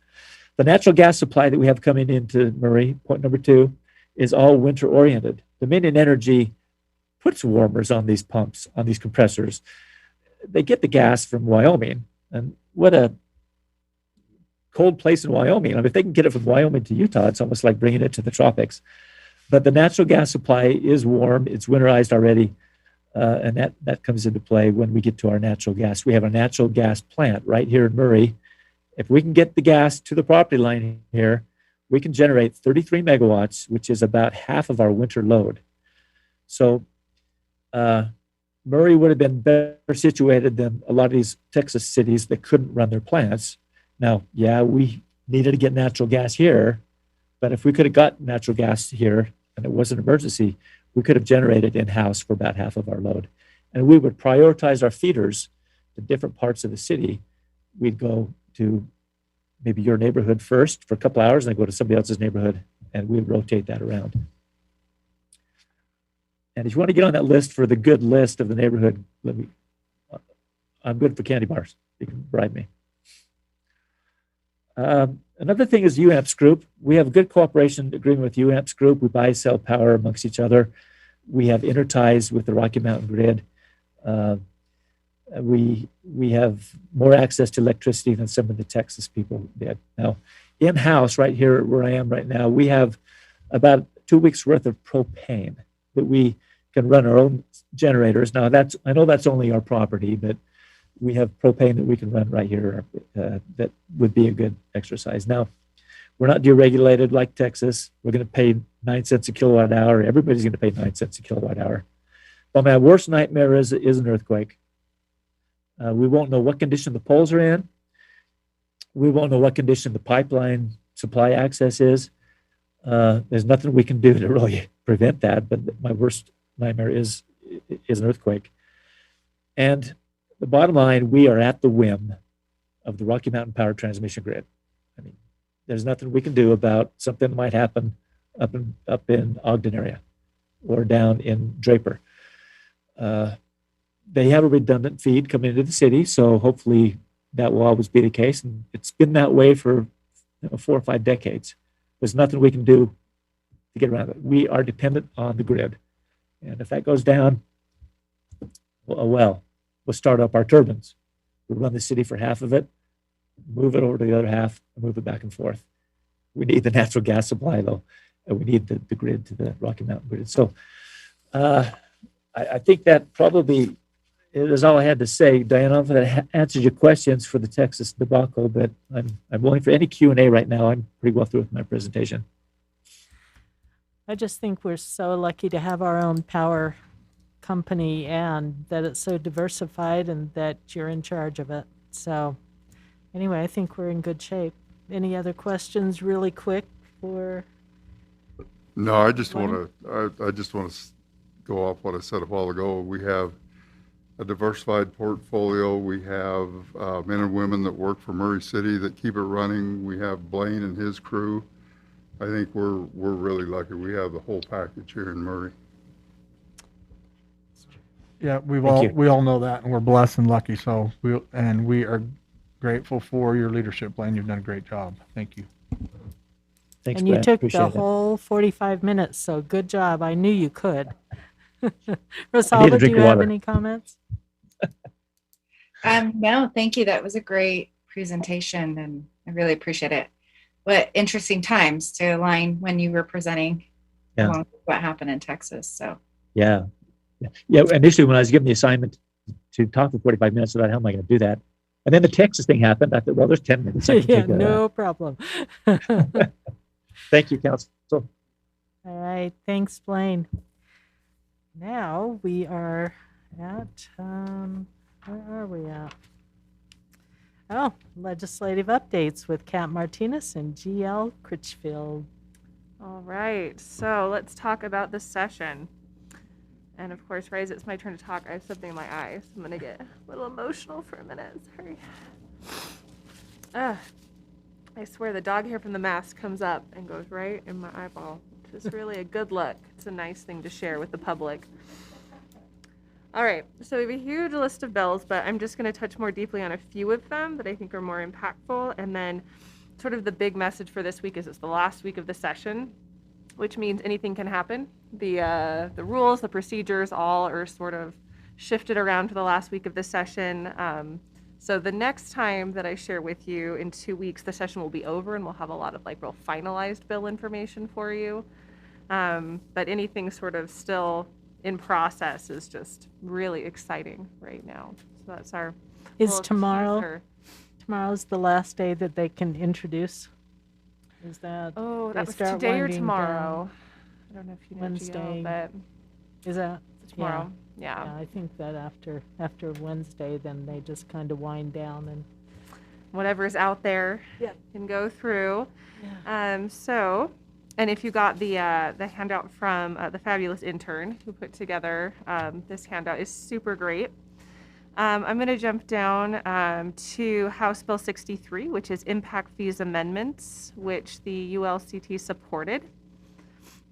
The natural gas supply that we have coming into Murray, point number 2, is all winter oriented. Dominion Energy puts warmers on these pumps, on these compressors. They get the gas from Wyoming, and what a cold place in Wyoming. I mean, if they can get it from Wyoming to Utah, it's almost like bringing it to the tropics. But the natural gas supply is warm. It's winterized already. And that comes into play when we get to our natural gas. We have a natural gas plant right here in Murray. If we can get the gas to the property line here, we can generate 33 megawatts, which is about half of our winter load. So Murray would have been better situated than a lot of these Texas cities that couldn't run their plants. Now, we needed to get natural gas here, but if we could have got natural gas here and it was an emergency, we could have generated in-house for about half of our load. And we would prioritize our feeders to different parts of the city. We'd go to maybe your neighborhood first for a couple hours and then go to somebody else's neighborhood, and we'd rotate that around. And if you want to get on that list for the good list of the neighborhood, I'm good for candy bars. You can bribe me. Another thing is UAMPS Group. We have a good cooperation agreement with UAMPS Group. We buy, sell power amongst each other. We have interties with the Rocky Mountain grid. We have more access to electricity than some of the Texas people did. Now, in-house, right here where I am right now, we have about 2 weeks worth of propane that we can run our own generators. Now, I know that's only our property, but we have propane that we can run right here that would be a good exercise. Now, we're not deregulated like Texas. We're going to pay 9 cents a kilowatt hour. Everybody's going to pay 9 cents a kilowatt hour. But my worst nightmare is an earthquake. We won't know what condition the poles are in. We won't know what condition the pipeline supply access is. There's nothing we can do to really prevent that, but my worst nightmare is an earthquake. And the bottom line, we are at the whim of the Rocky Mountain Power Transmission Grid. I mean, there's nothing we can do about something that might happen up in Ogden area or down in Draper. They have a redundant feed coming into the city, so hopefully that will always be the case. And it's been that way for 4 or 5 decades. There's nothing we can do to get around it. We are dependent on the grid. And if that goes down, well, we'll start up our turbines. We'll run the city for half of it, move it over to the other half, and move it back and forth. We need the natural gas supply, though, and we need the grid to the Rocky Mountain grid. So I think that probably is all I had to say. Diana, I don't know if that answers your questions for the Texas debacle, but I'm willing for any Q&A right now. I'm pretty well through with my presentation. I just think we're so lucky to have our own power company and that it's so diversified and that you're in charge of it. So anyway, I think we're in good shape. Any other questions really quick for? No, I just want to go off what I said a while ago. We have a diversified portfolio. We have men and women that work for Murray City that keep it running. We have Blaine and his crew. I think we're really lucky. We have the whole package here in Murray. Yeah, we Thank you. all know that, and we're blessed and lucky. So we are grateful for your leadership, Blaine. You've done a great job. Thank you. Thanks, And you Brad. took Appreciate the it. whole 45 minutes, so good job. I knew you could. I need a Rosalba, do drink you of have water. any comments? No, thank you. That was a great presentation and I really appreciate it. What interesting times to align when you were presenting Yeah. along with what happened in Texas. So Yeah. Yeah. Initially, when I was given the assignment to talk for 45 minutes, I thought, how am I going to do that? And then the Texas thing happened. I thought, well, there's 10 minutes. I can Yeah, take that. no problem. Thank you, Council. All right, thanks, Blaine. Now we are at, where are we at? Oh, legislative updates with Kat Martinez and GL Critchfield. All right, so let's talk about the session. And of course, right as it's my turn to talk, I have something in my eye, so I'm gonna get a little emotional for a minute. Sorry. I swear the dog hair from the mask comes up and goes right in my eyeball, which is really a good look. It's a nice thing to share with the public. All right, so we have a huge list of bills, but I'm just going to touch more deeply on a few of them that I think are more impactful. And then sort of the big message for this week is it's the last week of the session, which means anything can happen. The rules, the procedures, all are sort of shifted around for the last week of the session. So the next time that I share with you in 2 weeks, the session will be over and we'll have a lot of like real finalized bill information for you. But anything sort of still in process is just really exciting right now. So that's our Is little tomorrow, teaser. tomorrow's the last day that they can introduce? Is that, Oh, they that was start today or winding tomorrow. I don't know if you know Wednesday. GL, but is that? it's tomorrow. Yeah. Yeah, I think that after Wednesday, then they just kind of wind down and. Whatever's out there Yeah. can go through. So, and if you got the handout from the fabulous intern who put together this handout is super great. I'm going to jump down to House Bill 63, which is impact fees amendments, which the ULCT supported.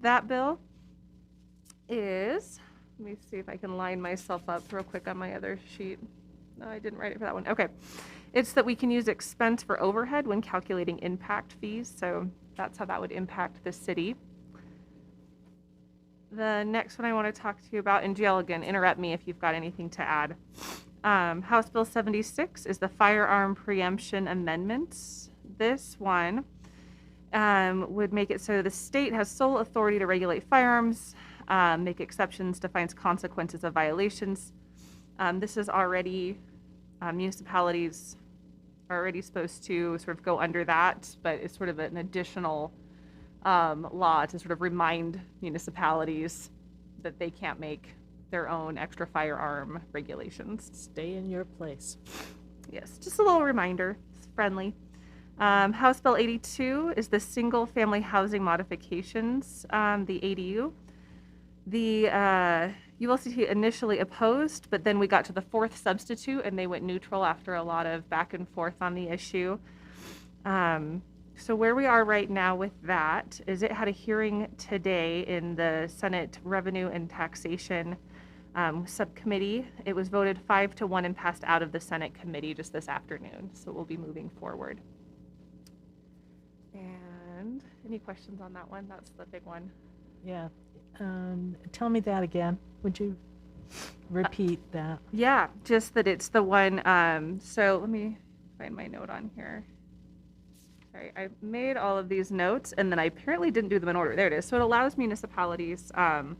That bill is, let me see if I can line myself up real quick on my other sheet. No, I didn't write it for that one. Okay. It's that we can use expense for overhead when calculating impact fees. So that's how that would impact the city. The next one I want to talk to you about, and Jill, again, interrupt me if you've got anything to add. House Bill 76 is the Firearm Preemption Amendments. This one would make it so the state has sole authority to regulate firearms, make exceptions, defines consequences of violations. This is already, municipalities are already supposed to sort of go under that, but it's sort of an additional law to sort of remind municipalities that they can't make their own extra firearm regulations. Stay in your place. Yes, just a little reminder. It's friendly. House Bill 82 is the single family housing modifications, the ADU. The ULCT initially opposed, but then we got to the fourth substitute and they went neutral after a lot of back and forth on the issue. So where we are right now with that is it had a hearing today in the Senate Revenue and Taxation Subcommittee. It was voted 5-1 and passed out of the Senate committee just this afternoon. So we'll be moving forward. And any questions on that one? That's the big one. Yeah. Tell me that again. Would you repeat that? Yeah, just that it's the one. So let me find my note on here. Sorry, I made all of these notes and then I apparently didn't do them in order. There it is. So it allows municipalities to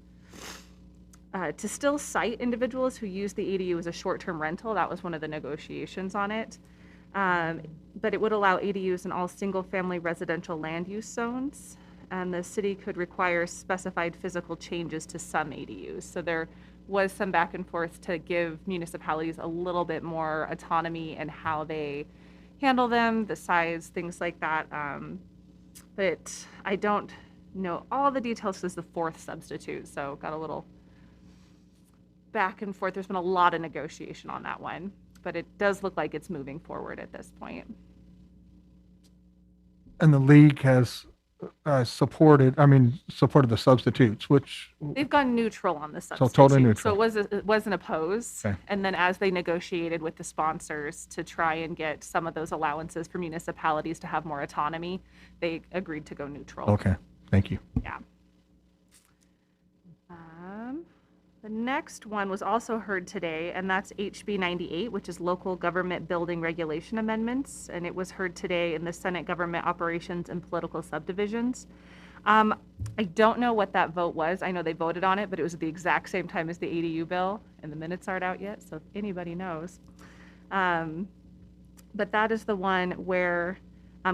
still cite individuals who use the ADU as a short-term rental. That was one of the negotiations on it. But it would allow ADUs in all single-family residential land use zones. And the city could require specified physical changes to some ADUs. So there was some back and forth to give municipalities a little bit more autonomy in how they handle them, the size, things like that. But I don't know all the details because the fourth substitute, so got a little back and forth. There's been a lot of negotiation on that one, but it does look like it's moving forward at this point. And the league has supported the substitutes, which They've gone neutral on the substitute. totally neutral. So it wasn't opposed. Okay. And then as they negotiated with the sponsors to try and get some of those allowances for municipalities to have more autonomy, they agreed to go neutral. Okay, thank you. Yeah. The next one was also heard today, and that's HB 98, which is Local Government Building Regulation Amendments, and it was heard today in the Senate Government Operations and Political Subdivisions. I don't know what that vote was. I know they voted on it, but it was at the exact same time as the ADU bill, and the minutes aren't out yet, so if anybody knows. But that is the one where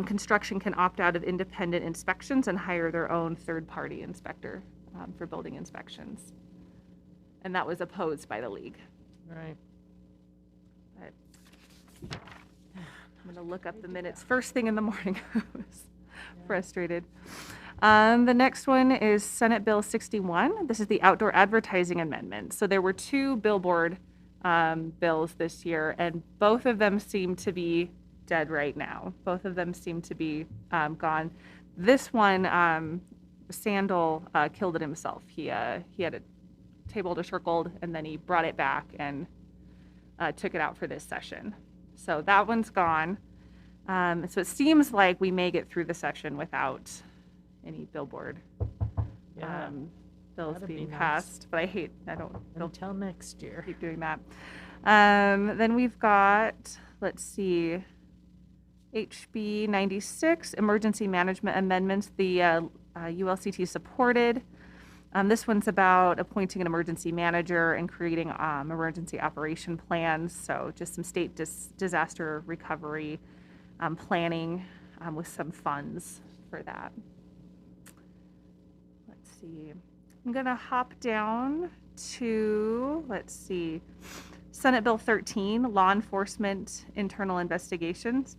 construction can opt out of independent inspections and hire their own third-party inspector for building inspections. And that was opposed by the league. Right. But I'm going to look up the minutes first thing in the morning. I was frustrated. The next one is Senate Bill 61. This is the outdoor advertising amendment. So there were two billboard bills this year, and both of them seem to be dead right now. Both of them seem to be gone. This one, Sandal killed it himself. He had a table to circled and then he brought it back and took it out for this session. So that one's gone. So it seems like we may get through the session without any billboard Yeah. bills That'd be being nice. passed, but I don't Until next year. keep doing that. Then we've got, let's see, HB 96, Emergency Management Amendments, the ULCT supported. This one's about appointing an emergency manager and creating emergency operation plans. So just some state disaster recovery planning with some funds for that. Let's see. I'm going to hop down to, let's see, Senate Bill 13, Law Enforcement Internal Investigations.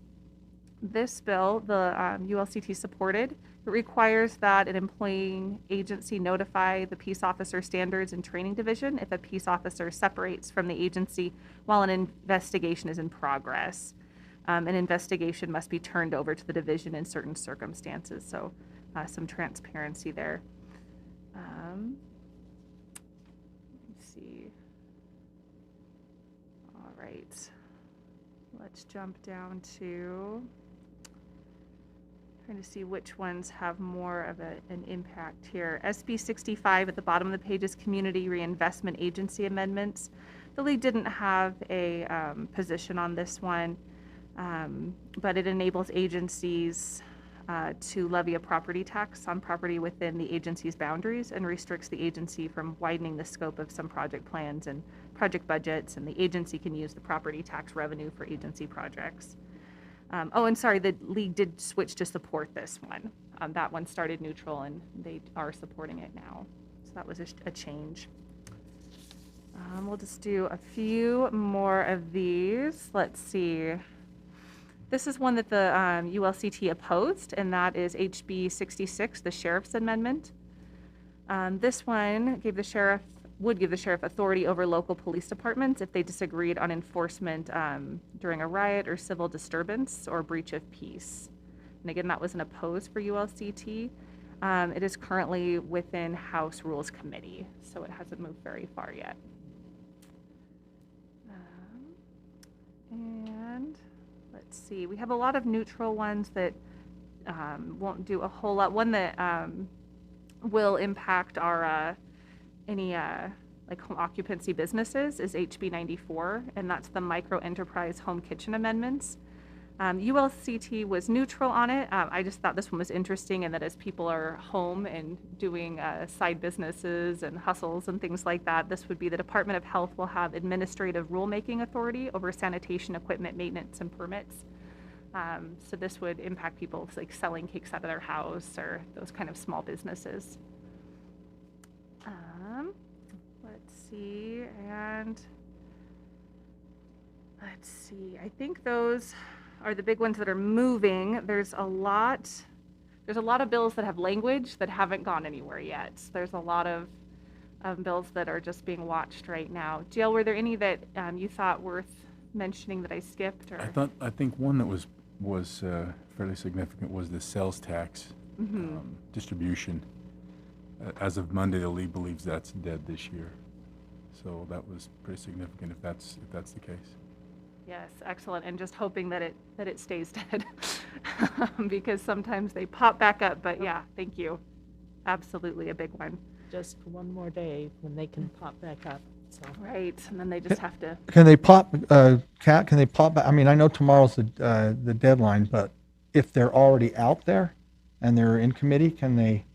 This bill, the ULCT supported. It requires that an employing agency notify the Peace Officer Standards and Training Division if a peace officer separates from the agency while an investigation is in progress. An investigation must be turned over to the division in certain circumstances, so some transparency there. Let's see. All right. Let's jump down to trying to see which ones have more of an impact here. SB 65 at the bottom of the page is Community Reinvestment Agency amendments. The league didn't have a position on this one, but it enables agencies to levy a property tax on property within the agency's boundaries and restricts the agency from widening the scope of some project plans and project budgets, and the agency can use the property tax revenue for agency projects. Oh, and sorry, the league did switch to support this one. That one started neutral and they are supporting it now. So that was a change. We'll just do a few more of these. Let's see. This is one that the ULCT opposed, and that is HB 66, the Sheriff's Amendment. This one would give the sheriff authority over local police departments if they disagreed on enforcement during a riot or civil disturbance or breach of peace. And again, that was an opposed for ULCT. It is currently within House Rules Committee, so it hasn't moved very far yet. And let's see, we have a lot of neutral ones that won't do a whole lot. One that will impact our any like home occupancy businesses is HB 94, and that's the micro enterprise home kitchen amendments. ULCT was neutral on it. I just thought this one was interesting, and that as people are home and doing side businesses and hustles and things like that, this would be the Department of Health will have administrative rulemaking authority over sanitation equipment maintenance and permits. So this would impact people like selling cakes out of their house or those kind of small businesses. Let's see, and let's see. I think those are the big ones that are moving. There's a lot of bills that have language that haven't gone anywhere yet. There's a lot of bills that are just being watched right now. Jill, were there any that you thought worth mentioning that I skipped? Or I think one that was fairly significant was the sales tax distribution. As of Monday, the league believes that's dead this year. So that was pretty significant if that's the case. Yes, excellent. And just hoping that it stays dead because sometimes they pop back up. But yeah, thank you. Absolutely a big one. Just one more day when they can pop back up. So. Right, and then they just have to. Can they pop, Kat, can they pop back? I mean, I know tomorrow's the deadline, but if they're already out there and they're in committee, can they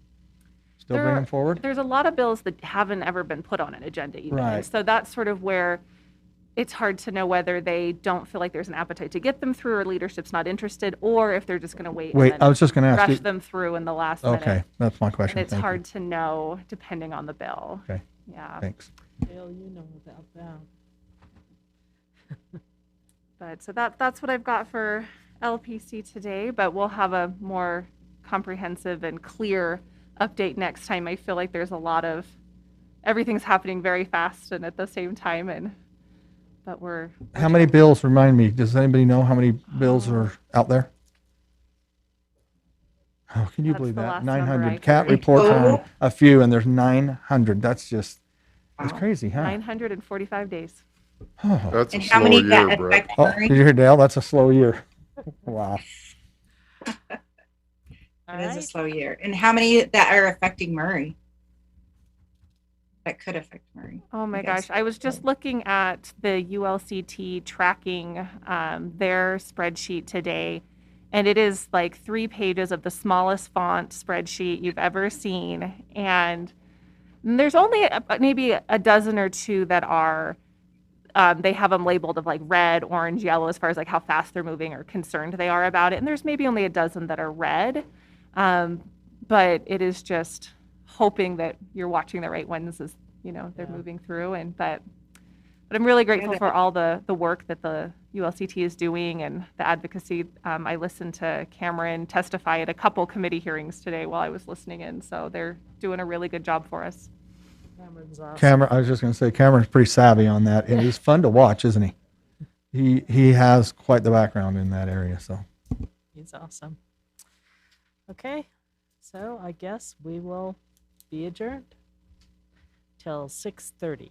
still bring them forward? There's a lot of bills that haven't ever been put on an agenda even. Right. And so that's sort of where it's hard to know whether they don't feel like there's an appetite to get them through or leadership's not interested, or if they're just going to wait Wait, and I was just going to ask rush you. them through in the last minute. Okay, that's my question. And it's Thank hard to know depending on the bill. Okay. Yeah. Thanks. Bill, you know about that. But so that's what I've got for LPC today, but we'll have a more comprehensive and clear update next time. I feel like there's a lot of everything's happening very fast and at the same time, but we're How many bills, remind me, does anybody know how many bills are out there? Oh, can you That's believe the that? last number I 900. Cat heard. reports on a few, and there's 900. That's crazy, huh? 945 days. Oh. That's a And how slow many year, that Brett. affect Oh, Murray? did you hear, Dale? That's a slow year. Wow. All It is a right. slow year. And how many that are affecting Murray? That could affect Murray. Oh my I guess. gosh. I was just looking at the ULCT tracking their spreadsheet today, and it is like 3 pages of the smallest font spreadsheet you've ever seen. And there's only maybe a dozen or two that are, they have them labeled of like red, orange, yellow as far as like how fast they're moving or concerned they are about it. And there's maybe only a dozen that are red. But it is just hoping that you're watching the right ones as, they're Yeah. moving through. But I'm really grateful for all the work that the ULCT is doing and the advocacy. I listened to Cameron testify at a couple committee hearings today while I was listening in. So they're doing a really good job for us. Cameron's awesome. Cameron, I was just going to say, Cameron's pretty savvy on that. And he's fun to watch, isn't he? He has quite the background in that area, so. He's awesome. Okay, so I guess we will be adjourned till 6:30.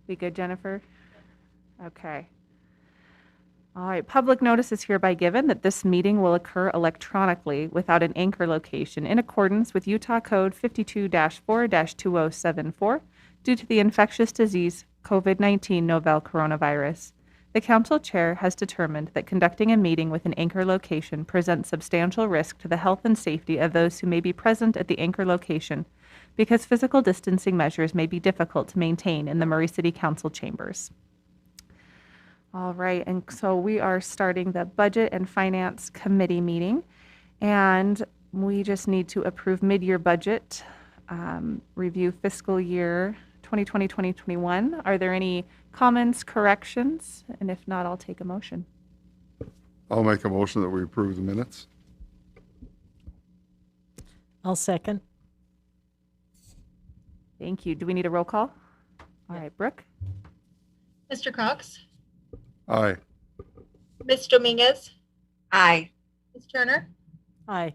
We good, Jennifer? Okay. All right, public notice is hereby given that this meeting will occur electronically without an anchor location in accordance with Utah Code 52-4-2074 due to the infectious disease COVID-19 novel coronavirus. The council chair has determined that conducting a meeting with an anchor location presents substantial risk to the health and safety of those who may be present at the anchor location because physical distancing measures may be difficult to maintain in the Murray City Council chambers. All right, and so we are starting the Budget and Finance Committee meeting, and we just need to approve mid-year budget, review fiscal year 2020-2021. Are there any comments, corrections? And if not, I'll take a motion. I'll make a motion that we approve the minutes. I'll second. Thank you. Do we need a roll call? All right, Brooke? Mr. Cox? Aye. Ms. Dominguez? Aye. Ms. Turner? Aye.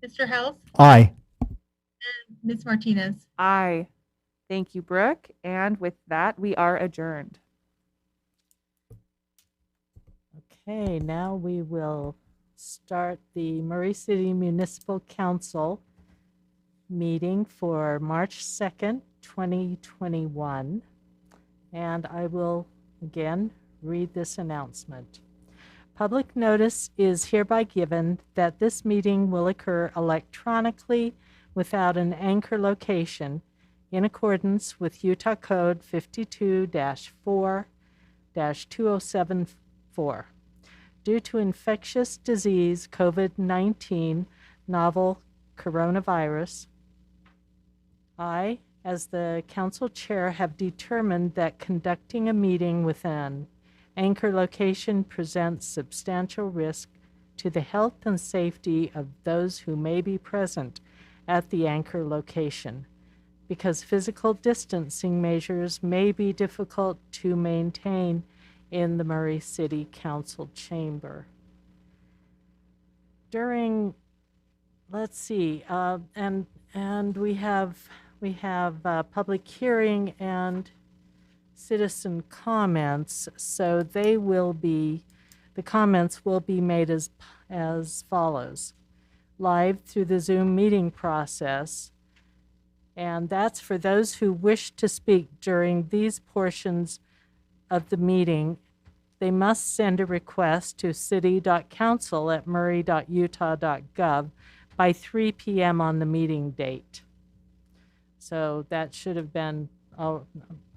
Mr. Hels? Aye. And Ms. Martinez? Aye. Thank you, Brooke. And with that, we are adjourned. Okay, now we will start the Murray City Municipal Council meeting for March 2nd, 2021. And I will again read this announcement. Public notice is hereby given that this meeting will occur electronically without an anchor location in accordance with Utah Code 52-4-2074 due to infectious disease COVID-19 novel coronavirus. I, as the council chair, have determined that conducting a meeting with an anchor location presents substantial risk to the health and safety of those who may be present at the anchor location, because physical distancing measures may be difficult to maintain in the Murray City Council chamber. During, let's see, and we have public hearing and citizen comments, so the comments will be made as follows. Live through the Zoom meeting process, and that's for those who wish to speak during these portions of the meeting. They must send a request to city.council@murray.utah.gov by 3 p.m. on the meeting date. So that should have been,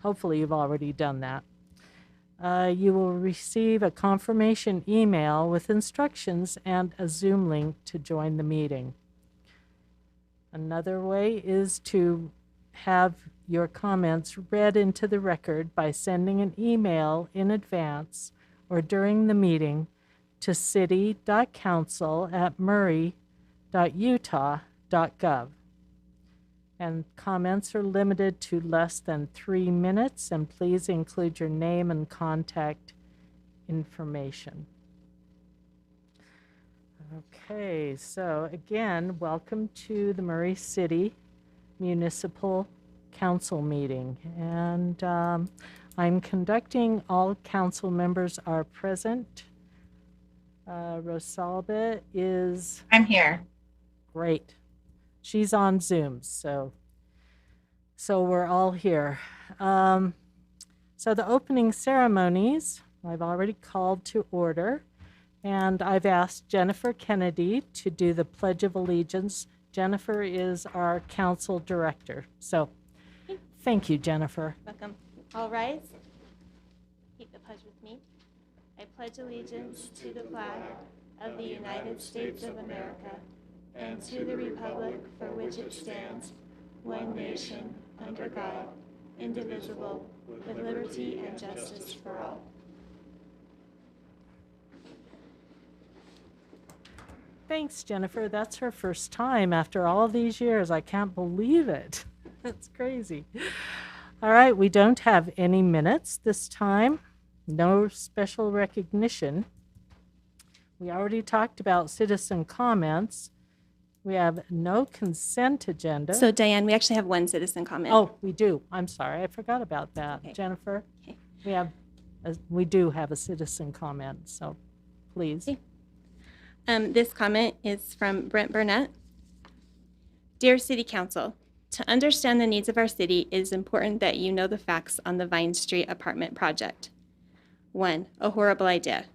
hopefully you've already done that. You will receive a confirmation email with instructions and a Zoom link to join the meeting. Another way is to have your comments read into the record by sending an email in advance or during the meeting to city.council@murray.utah.gov. And comments are limited to less than 3 minutes, and please include your name and contact information. Okay, so again, welcome to the Murray City Municipal Council meeting. And I'm conducting, all council members are present. Rosalba is I'm here. great. She's on Zoom, so we're all here. So the opening ceremonies, I've already called to order, and I've asked Jennifer Kennedy to do the Pledge of Allegiance. Jennifer is our council director. So thank you, Jennifer. Welcome. All rise. Repeat the pledge with me. I pledge allegiance to the flag of the United States of America and to the republic for which it stands, one nation, under God, indivisible, with liberty and justice for all. Thanks, Jennifer. That's her first time after all these years. I can't believe it. That's crazy. All right, we don't have any minutes this time. No special recognition. We already talked about citizen comments. We have no consent agenda. So Diane, we actually have one citizen comment. Oh, we do. I'm sorry. I forgot about that. Okay. Jennifer, Okay. we do have a citizen comment, so please. Okay. This comment is from Brent Burnett. Dear City Council, to understand the needs of our city, it is important that you know the facts on the Vine Street apartment project. 1. A horrible idea.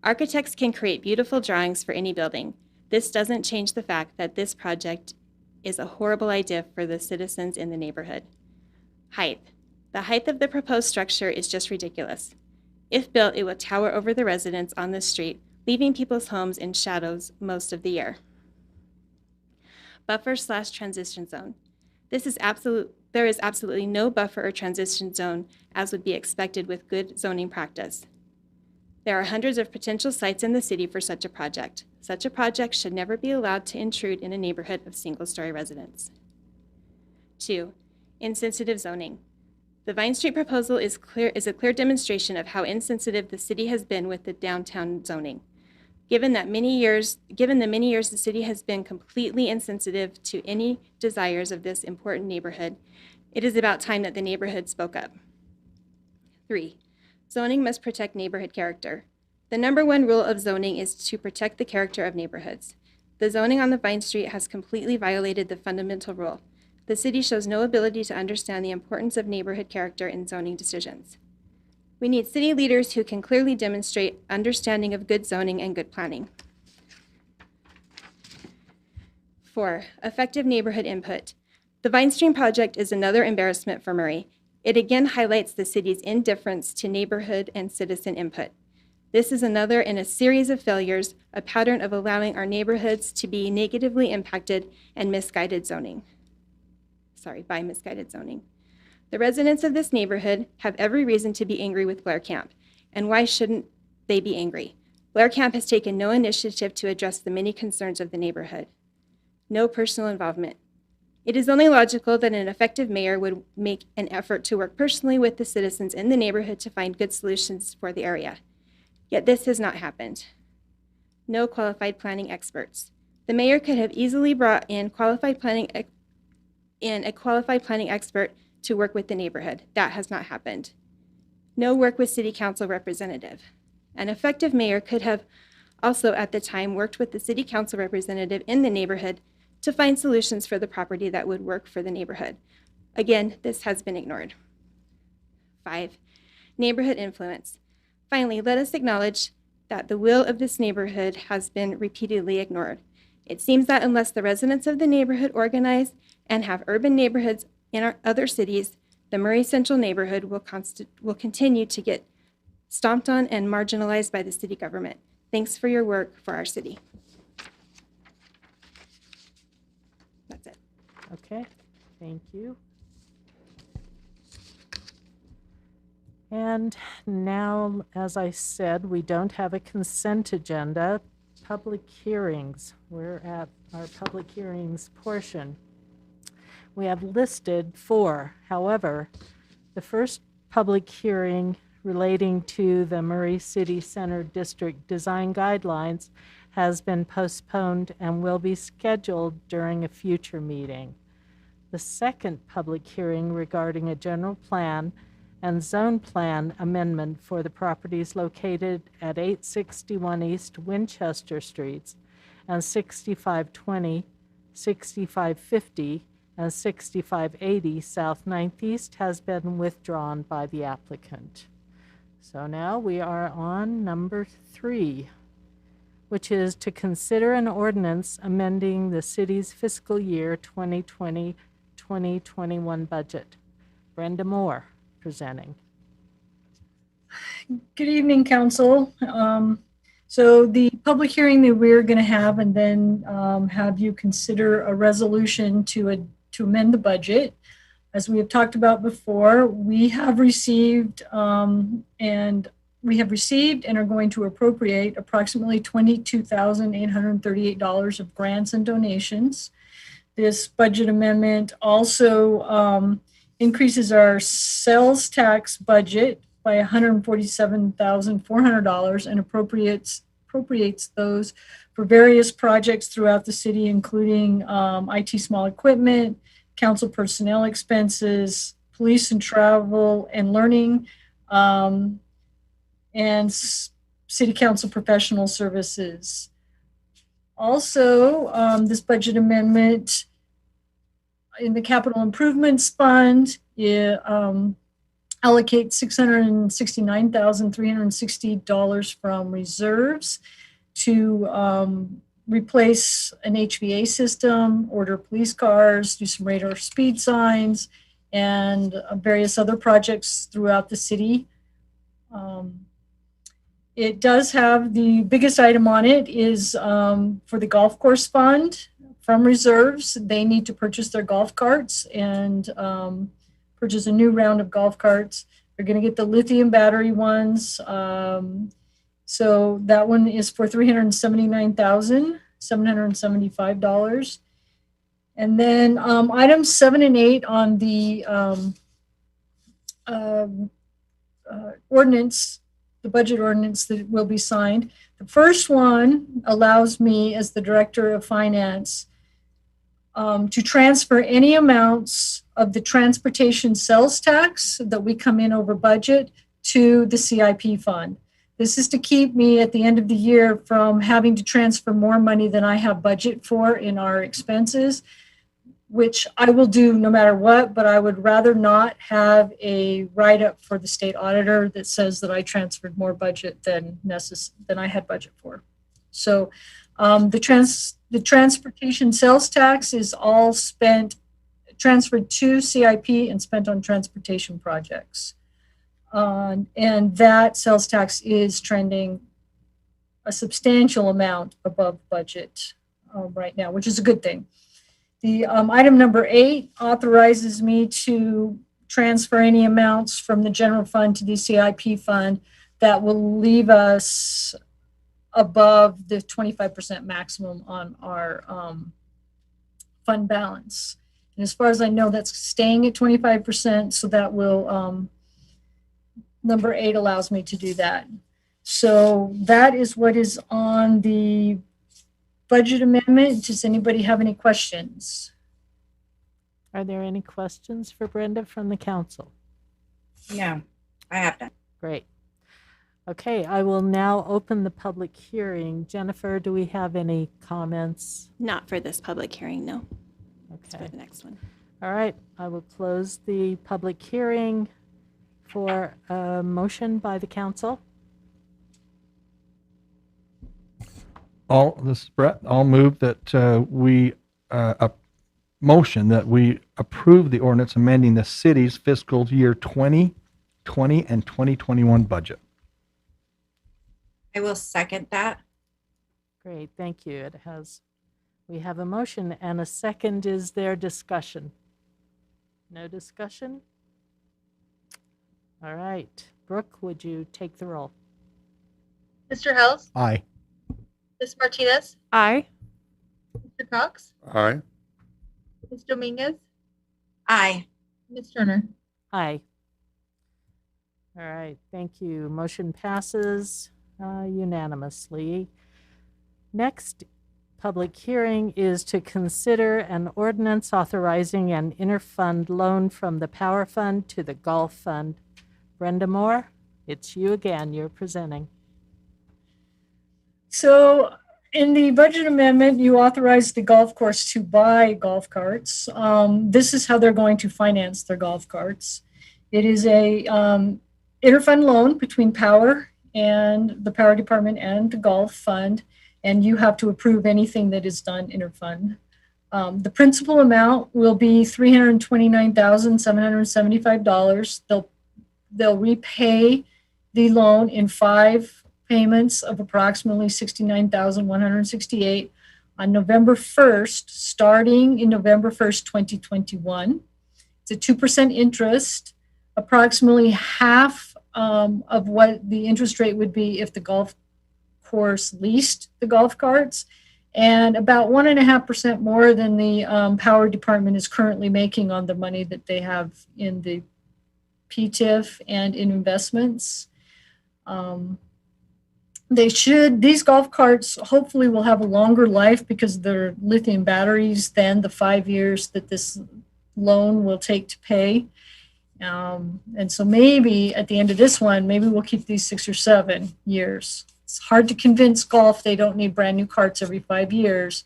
Architects can create beautiful drawings for any building. This doesn't change the fact that this project is a horrible idea for the citizens in the neighborhood. Height. The height of the proposed structure is just ridiculous. If built, it will tower over the residents on the street, leaving people's homes in shadows most of the year. Buffer/transition zone. There is absolutely no buffer or transition zone as would be expected with good zoning practice. There are hundreds of potential sites in the city for such a project. Such a project should never be allowed to intrude in a neighborhood of single-story residents. 2. Insensitive zoning. The Vine Street proposal is a clear demonstration of how insensitive the city has been with the downtown zoning. Given the many years the city has been completely insensitive to any desires of this important neighborhood, it is about time that the neighborhood spoke up. 3. Zoning must protect neighborhood character. The number one rule of zoning is to protect the character of neighborhoods. The zoning on the Vine Street has completely violated the fundamental rule. The city shows no ability to understand the importance of neighborhood character in zoning decisions. We need city leaders who can clearly demonstrate understanding of good zoning and good planning. 4. Effective neighborhood input. The Vine Street project is another embarrassment for Murray. It again highlights the city's indifference to neighborhood and citizen input. This is another in a series of failures, a pattern of allowing our neighborhoods to be negatively impacted and by misguided zoning. The residents of this neighborhood have every reason to be angry with Blair Camp. And why shouldn't they be angry? Blair Camp has taken no initiative to address the many concerns of the neighborhood. No personal involvement. It is only logical that an effective mayor would make an effort to work personally with the citizens in the neighborhood to find good solutions for the area. Yet this has not happened. No qualified planning experts. The mayor could have easily brought in a qualified planning expert to work with the neighborhood. That has not happened. No work with city council representative. An effective mayor could have also at the time worked with the city council representative in the neighborhood to find solutions for the property that would work for the neighborhood. Again, this has been ignored. 5. Neighborhood influence. Finally, let us acknowledge that the will of this neighborhood has been repeatedly ignored. It seems that unless the residents of the neighborhood organize and have urban neighborhoods in our other cities, the Murray Central neighborhood will continue to get stomped on and marginalized by the city government. Thanks for your work for our city. That's it. Okay, thank you. And now, as I said, we don't have a consent agenda. Public hearings. We're at our public hearings portion. We have listed 4. However, the first public hearing relating to the Murray City Center District Design Guidelines has been postponed and will be scheduled during a future meeting. The second public hearing regarding a general plan and zone plan amendment for the properties located at 861 East Winchester Streets and 6520, 6550, and 6580 South 9th East has been withdrawn by the applicant. So now we are on number 3, which is to consider an ordinance amending the city's fiscal year 2020-2021 budget. Brenda Moore presenting. Good evening, Council. So the public hearing that we're going to have and then have you consider a resolution to amend the budget. As we have talked about before, we have received and are going to appropriate approximately $22,838 of grants and donations. This budget amendment also increases our sales tax budget by $147,400 and appropriates appropriates those for various projects throughout the city, including IT small equipment, council personnel expenses, police and travel and learning, and city council professional services. Also, this budget amendment in the capital improvements fund, it allocates $669,360 from reserves to replace an HVA system, order police cars, do some radar speed signs, and various other projects throughout the city. It does have, the biggest item on it is for the golf course fund from reserves. They need to purchase their golf carts and purchase a new round of golf carts. They're going to get the lithium battery ones. So that one is for $379,775. And then items 7 and 8 on the ordinance, the budget ordinance that will be signed. The first one allows me, as the Director of Finance, to transfer any amounts of the transportation sales tax that we come in over budget to the CIP fund. This is to keep me at the end of the year from having to transfer more money than I have budget for in our expenses, which I will do no matter what, but I would rather not have a write-up for the state auditor that says that I transferred more budget than I had budget for. So the transportation sales tax is all transferred to CIP and spent on transportation projects. And that sales tax is trending a substantial amount above budget right now, which is a good thing. The item number 8 authorizes me to transfer any amounts from the general fund to the CIP fund that will leave us above the 25% maximum on our fund balance. And as far as I know, that's staying at 25%. So that will, number 8 allows me to do that. So that is what is on the budget amendment. Does anybody have any questions? Are there any questions for Brenda from the council? No, I have none. Great. Okay, I will now open the public hearing. Jennifer, do we have any comments? Not for this public hearing, no. It's for Okay. the next one. All right, I will close the public hearing for a motion by the council. This is Brett. I'll move that we motion that we approve the ordinance amending the city's fiscal year 2020 and 2021 budget. I will second that. Great, thank you. We have a motion and a second. Is there discussion? No discussion? All right, Brooke, would you take the roll? Mr. Hels, Aye. Ms. Martinez, Aye. Mr. Cox, Aye. Ms. Dominguez, Aye. Ms. Turner. Aye. All right, thank you. Motion passes unanimously. Next public hearing is to consider an ordinance authorizing an interfund loan from the Power Fund to the Golf Fund. Brenda Moore, it's you again. You're presenting. So in the budget amendment, you authorized the golf course to buy golf carts. This is how they're going to finance their golf carts. It is a interfund loan between Power and the Power Department and the Golf Fund, and you have to approve anything that is done interfund. The principal amount will be $329,775. They'll repay the loan in 5 payments of approximately $69,168 on November 1st, starting in November 1st, 2021. It's a 2% interest, approximately half of what the interest rate would be if the golf course leased the golf carts, and about 1.5% more than the Power Department is currently making on the money that they have in the PTIF and in investments. These golf carts hopefully will have a longer life because they're lithium batteries than the 5 years that this loan will take to pay. And so maybe at the end of this one, maybe we'll keep these 6 or 7 years. It's hard to convince golf they don't need brand new carts every 5 years.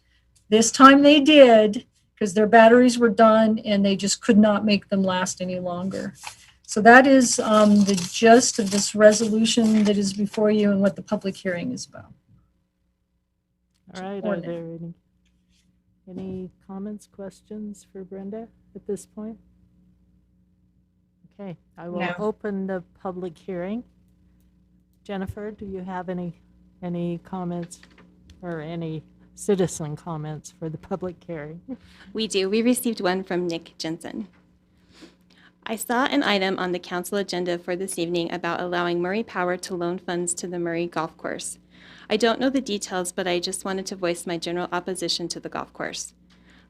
This time they did because their batteries were done and they just could not make them last any longer. So that is the gist of this resolution that is before you and what the public hearing is about. All right, are there any comments, questions for Brenda at this point? Okay, I will open the public hearing. Jennifer, do you have any comments or any citizen comments for the public hearing? We do. We received one from Nick Jensen. I saw an item on the council agenda for this evening about allowing Murray Power to loan funds to the Murray Golf Course. I don't know the details, but I just wanted to voice my general opposition to the golf course.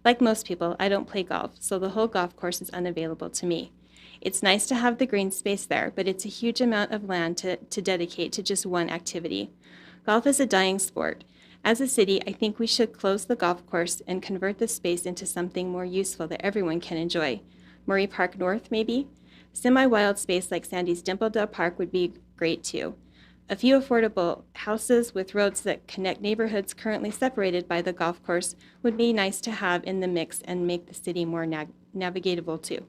Like most people, I don't play golf, so the whole golf course is unavailable to me. It's nice to have the green space there, but it's a huge amount of land to dedicate to just one activity. Golf is a dying sport. As a city, I think we should close the golf course and convert the space into something more useful that everyone can enjoy. Murray Park North, maybe? Semi-wild space like Sandy's Dimpledale Park would be great too. A few affordable houses with roads that connect neighborhoods currently separated by the golf course would be nice to have in the mix and make the city more navigatable too.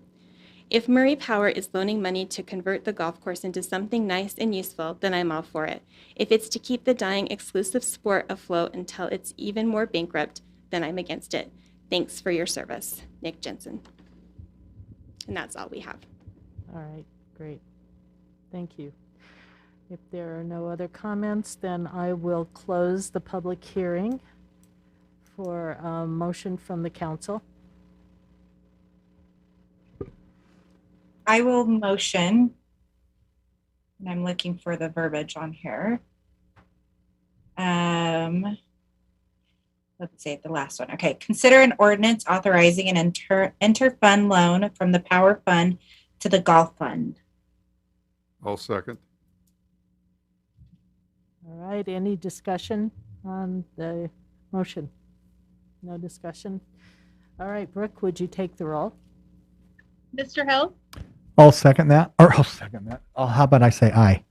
If Murray Power is loaning money to convert the golf course into something nice and useful, then I'm all for it. If it's to keep the dying exclusive sport afloat until it's even more bankrupt, then I'm against it. Thanks for your service, Nick Jensen. And that's all we have. All right, great. Thank you. If there are no other comments, then I will close the public hearing for a motion from the council. I will motion, and I'm looking for the verbiage on here. Let's see, the last one. Okay, consider an ordinance authorizing an inter-fund loan from the Power Fund to the Golf Fund. I'll second. All right, any discussion on the motion? No discussion? All right, Brooke, would you take the roll? Mr. Hill, I'll second that. Or I'll second that. Oh, how about I say aye?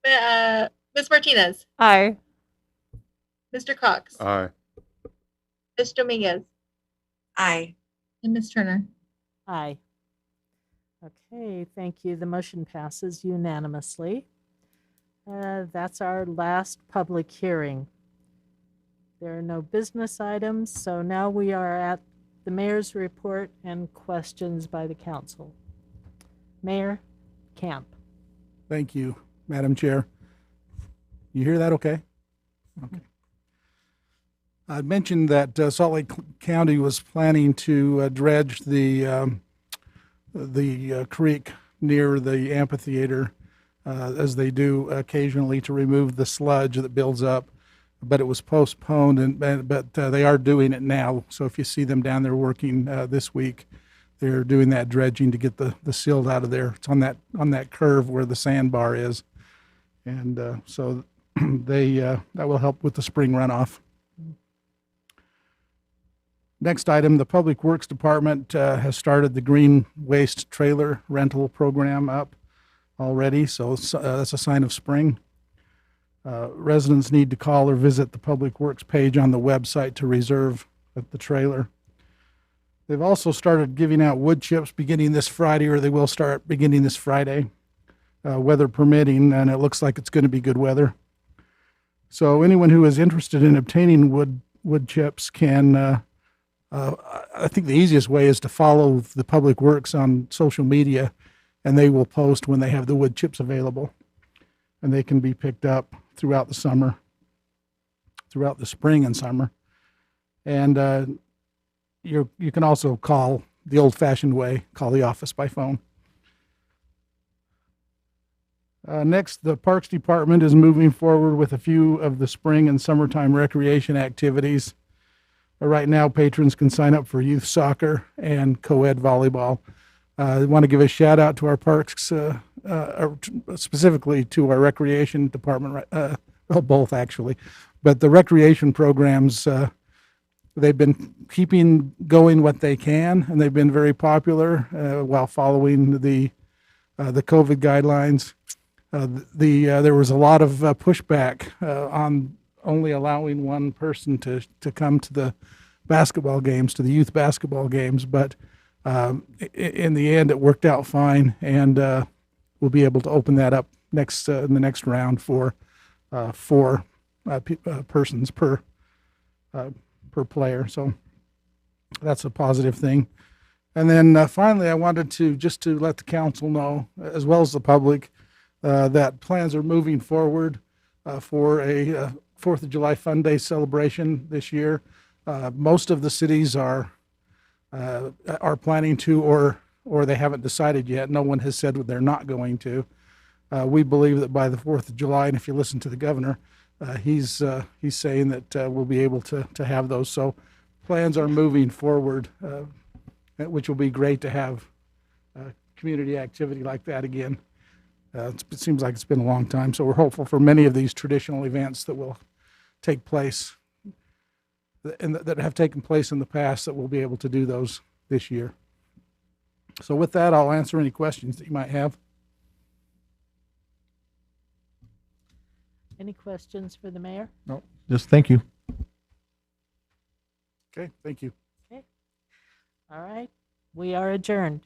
Ms. Martinez, Aye. Mr. Cox, Aye. Ms. Dominguez, Aye. and Ms. Turner. Aye. Okay, thank you. The motion passes unanimously. That's our last public hearing. There are no business items, so now we are at the mayor's report and questions by the council. Mayor Camp. Thank you, Madam Chair. You hear that okay? Okay. I mentioned that Salt Lake County was planning to dredge the creek near the amphitheater, as they do occasionally, to remove the sludge that builds up, but it was postponed, but they are doing it now. So if you see them down there working this week, they're doing that dredging to get the silt out of there. It's on that curve where the sandbar is, and so that will help with the spring runoff. Next item, the Public Works Department has started the green waste trailer rental program up already, so that's a sign of spring. Residents need to call or visit the Public Works page on the website to reserve the trailer. They've also started giving out wood chips beginning this Friday, or they will start beginning this Friday, weather permitting, and it looks like it's going to be good weather. So anyone who is interested in obtaining wood chips can, I think the easiest way is to follow the Public Works on social media, and they will post when they have the wood chips available. And they can be picked up throughout the summer, throughout the spring and summer. And you can also call the old-fashioned way, call the office by phone. Next, the Parks Department is moving forward with a few of the spring and summertime recreation activities. Right now, patrons can sign up for youth soccer and co-ed volleyball. I want to give a shout out to our parks specifically to our recreation department, well, both actually, but the recreation programs, they've been keeping going what they can, and they've been very popular while following the COVID guidelines. There was a lot of pushback on only allowing one person to come to the basketball games, to the youth basketball games, but in the end, it worked out fine, and we'll be able to open that up in the next round for 4 persons per player. So that's a positive thing. And then finally, I wanted to let the council know, as well as the public, that plans are moving forward for a 4th of July Fun Day celebration this year. Most of the cities are planning to, or they haven't decided yet. No one has said what they're not going to. We believe that by the 4th of July, and if you listen to the governor, he's saying that we'll be able to have those. So plans are moving forward, which will be great to have community activity like that again. It seems like it's been a long time, so we're hopeful for many of these traditional events that will take place and that have taken place in the past, that we'll be able to do those this year. So with that, I'll answer any questions that you might have. Any questions for the mayor? No, just thank you. Okay, thank you. All right, we are adjourned.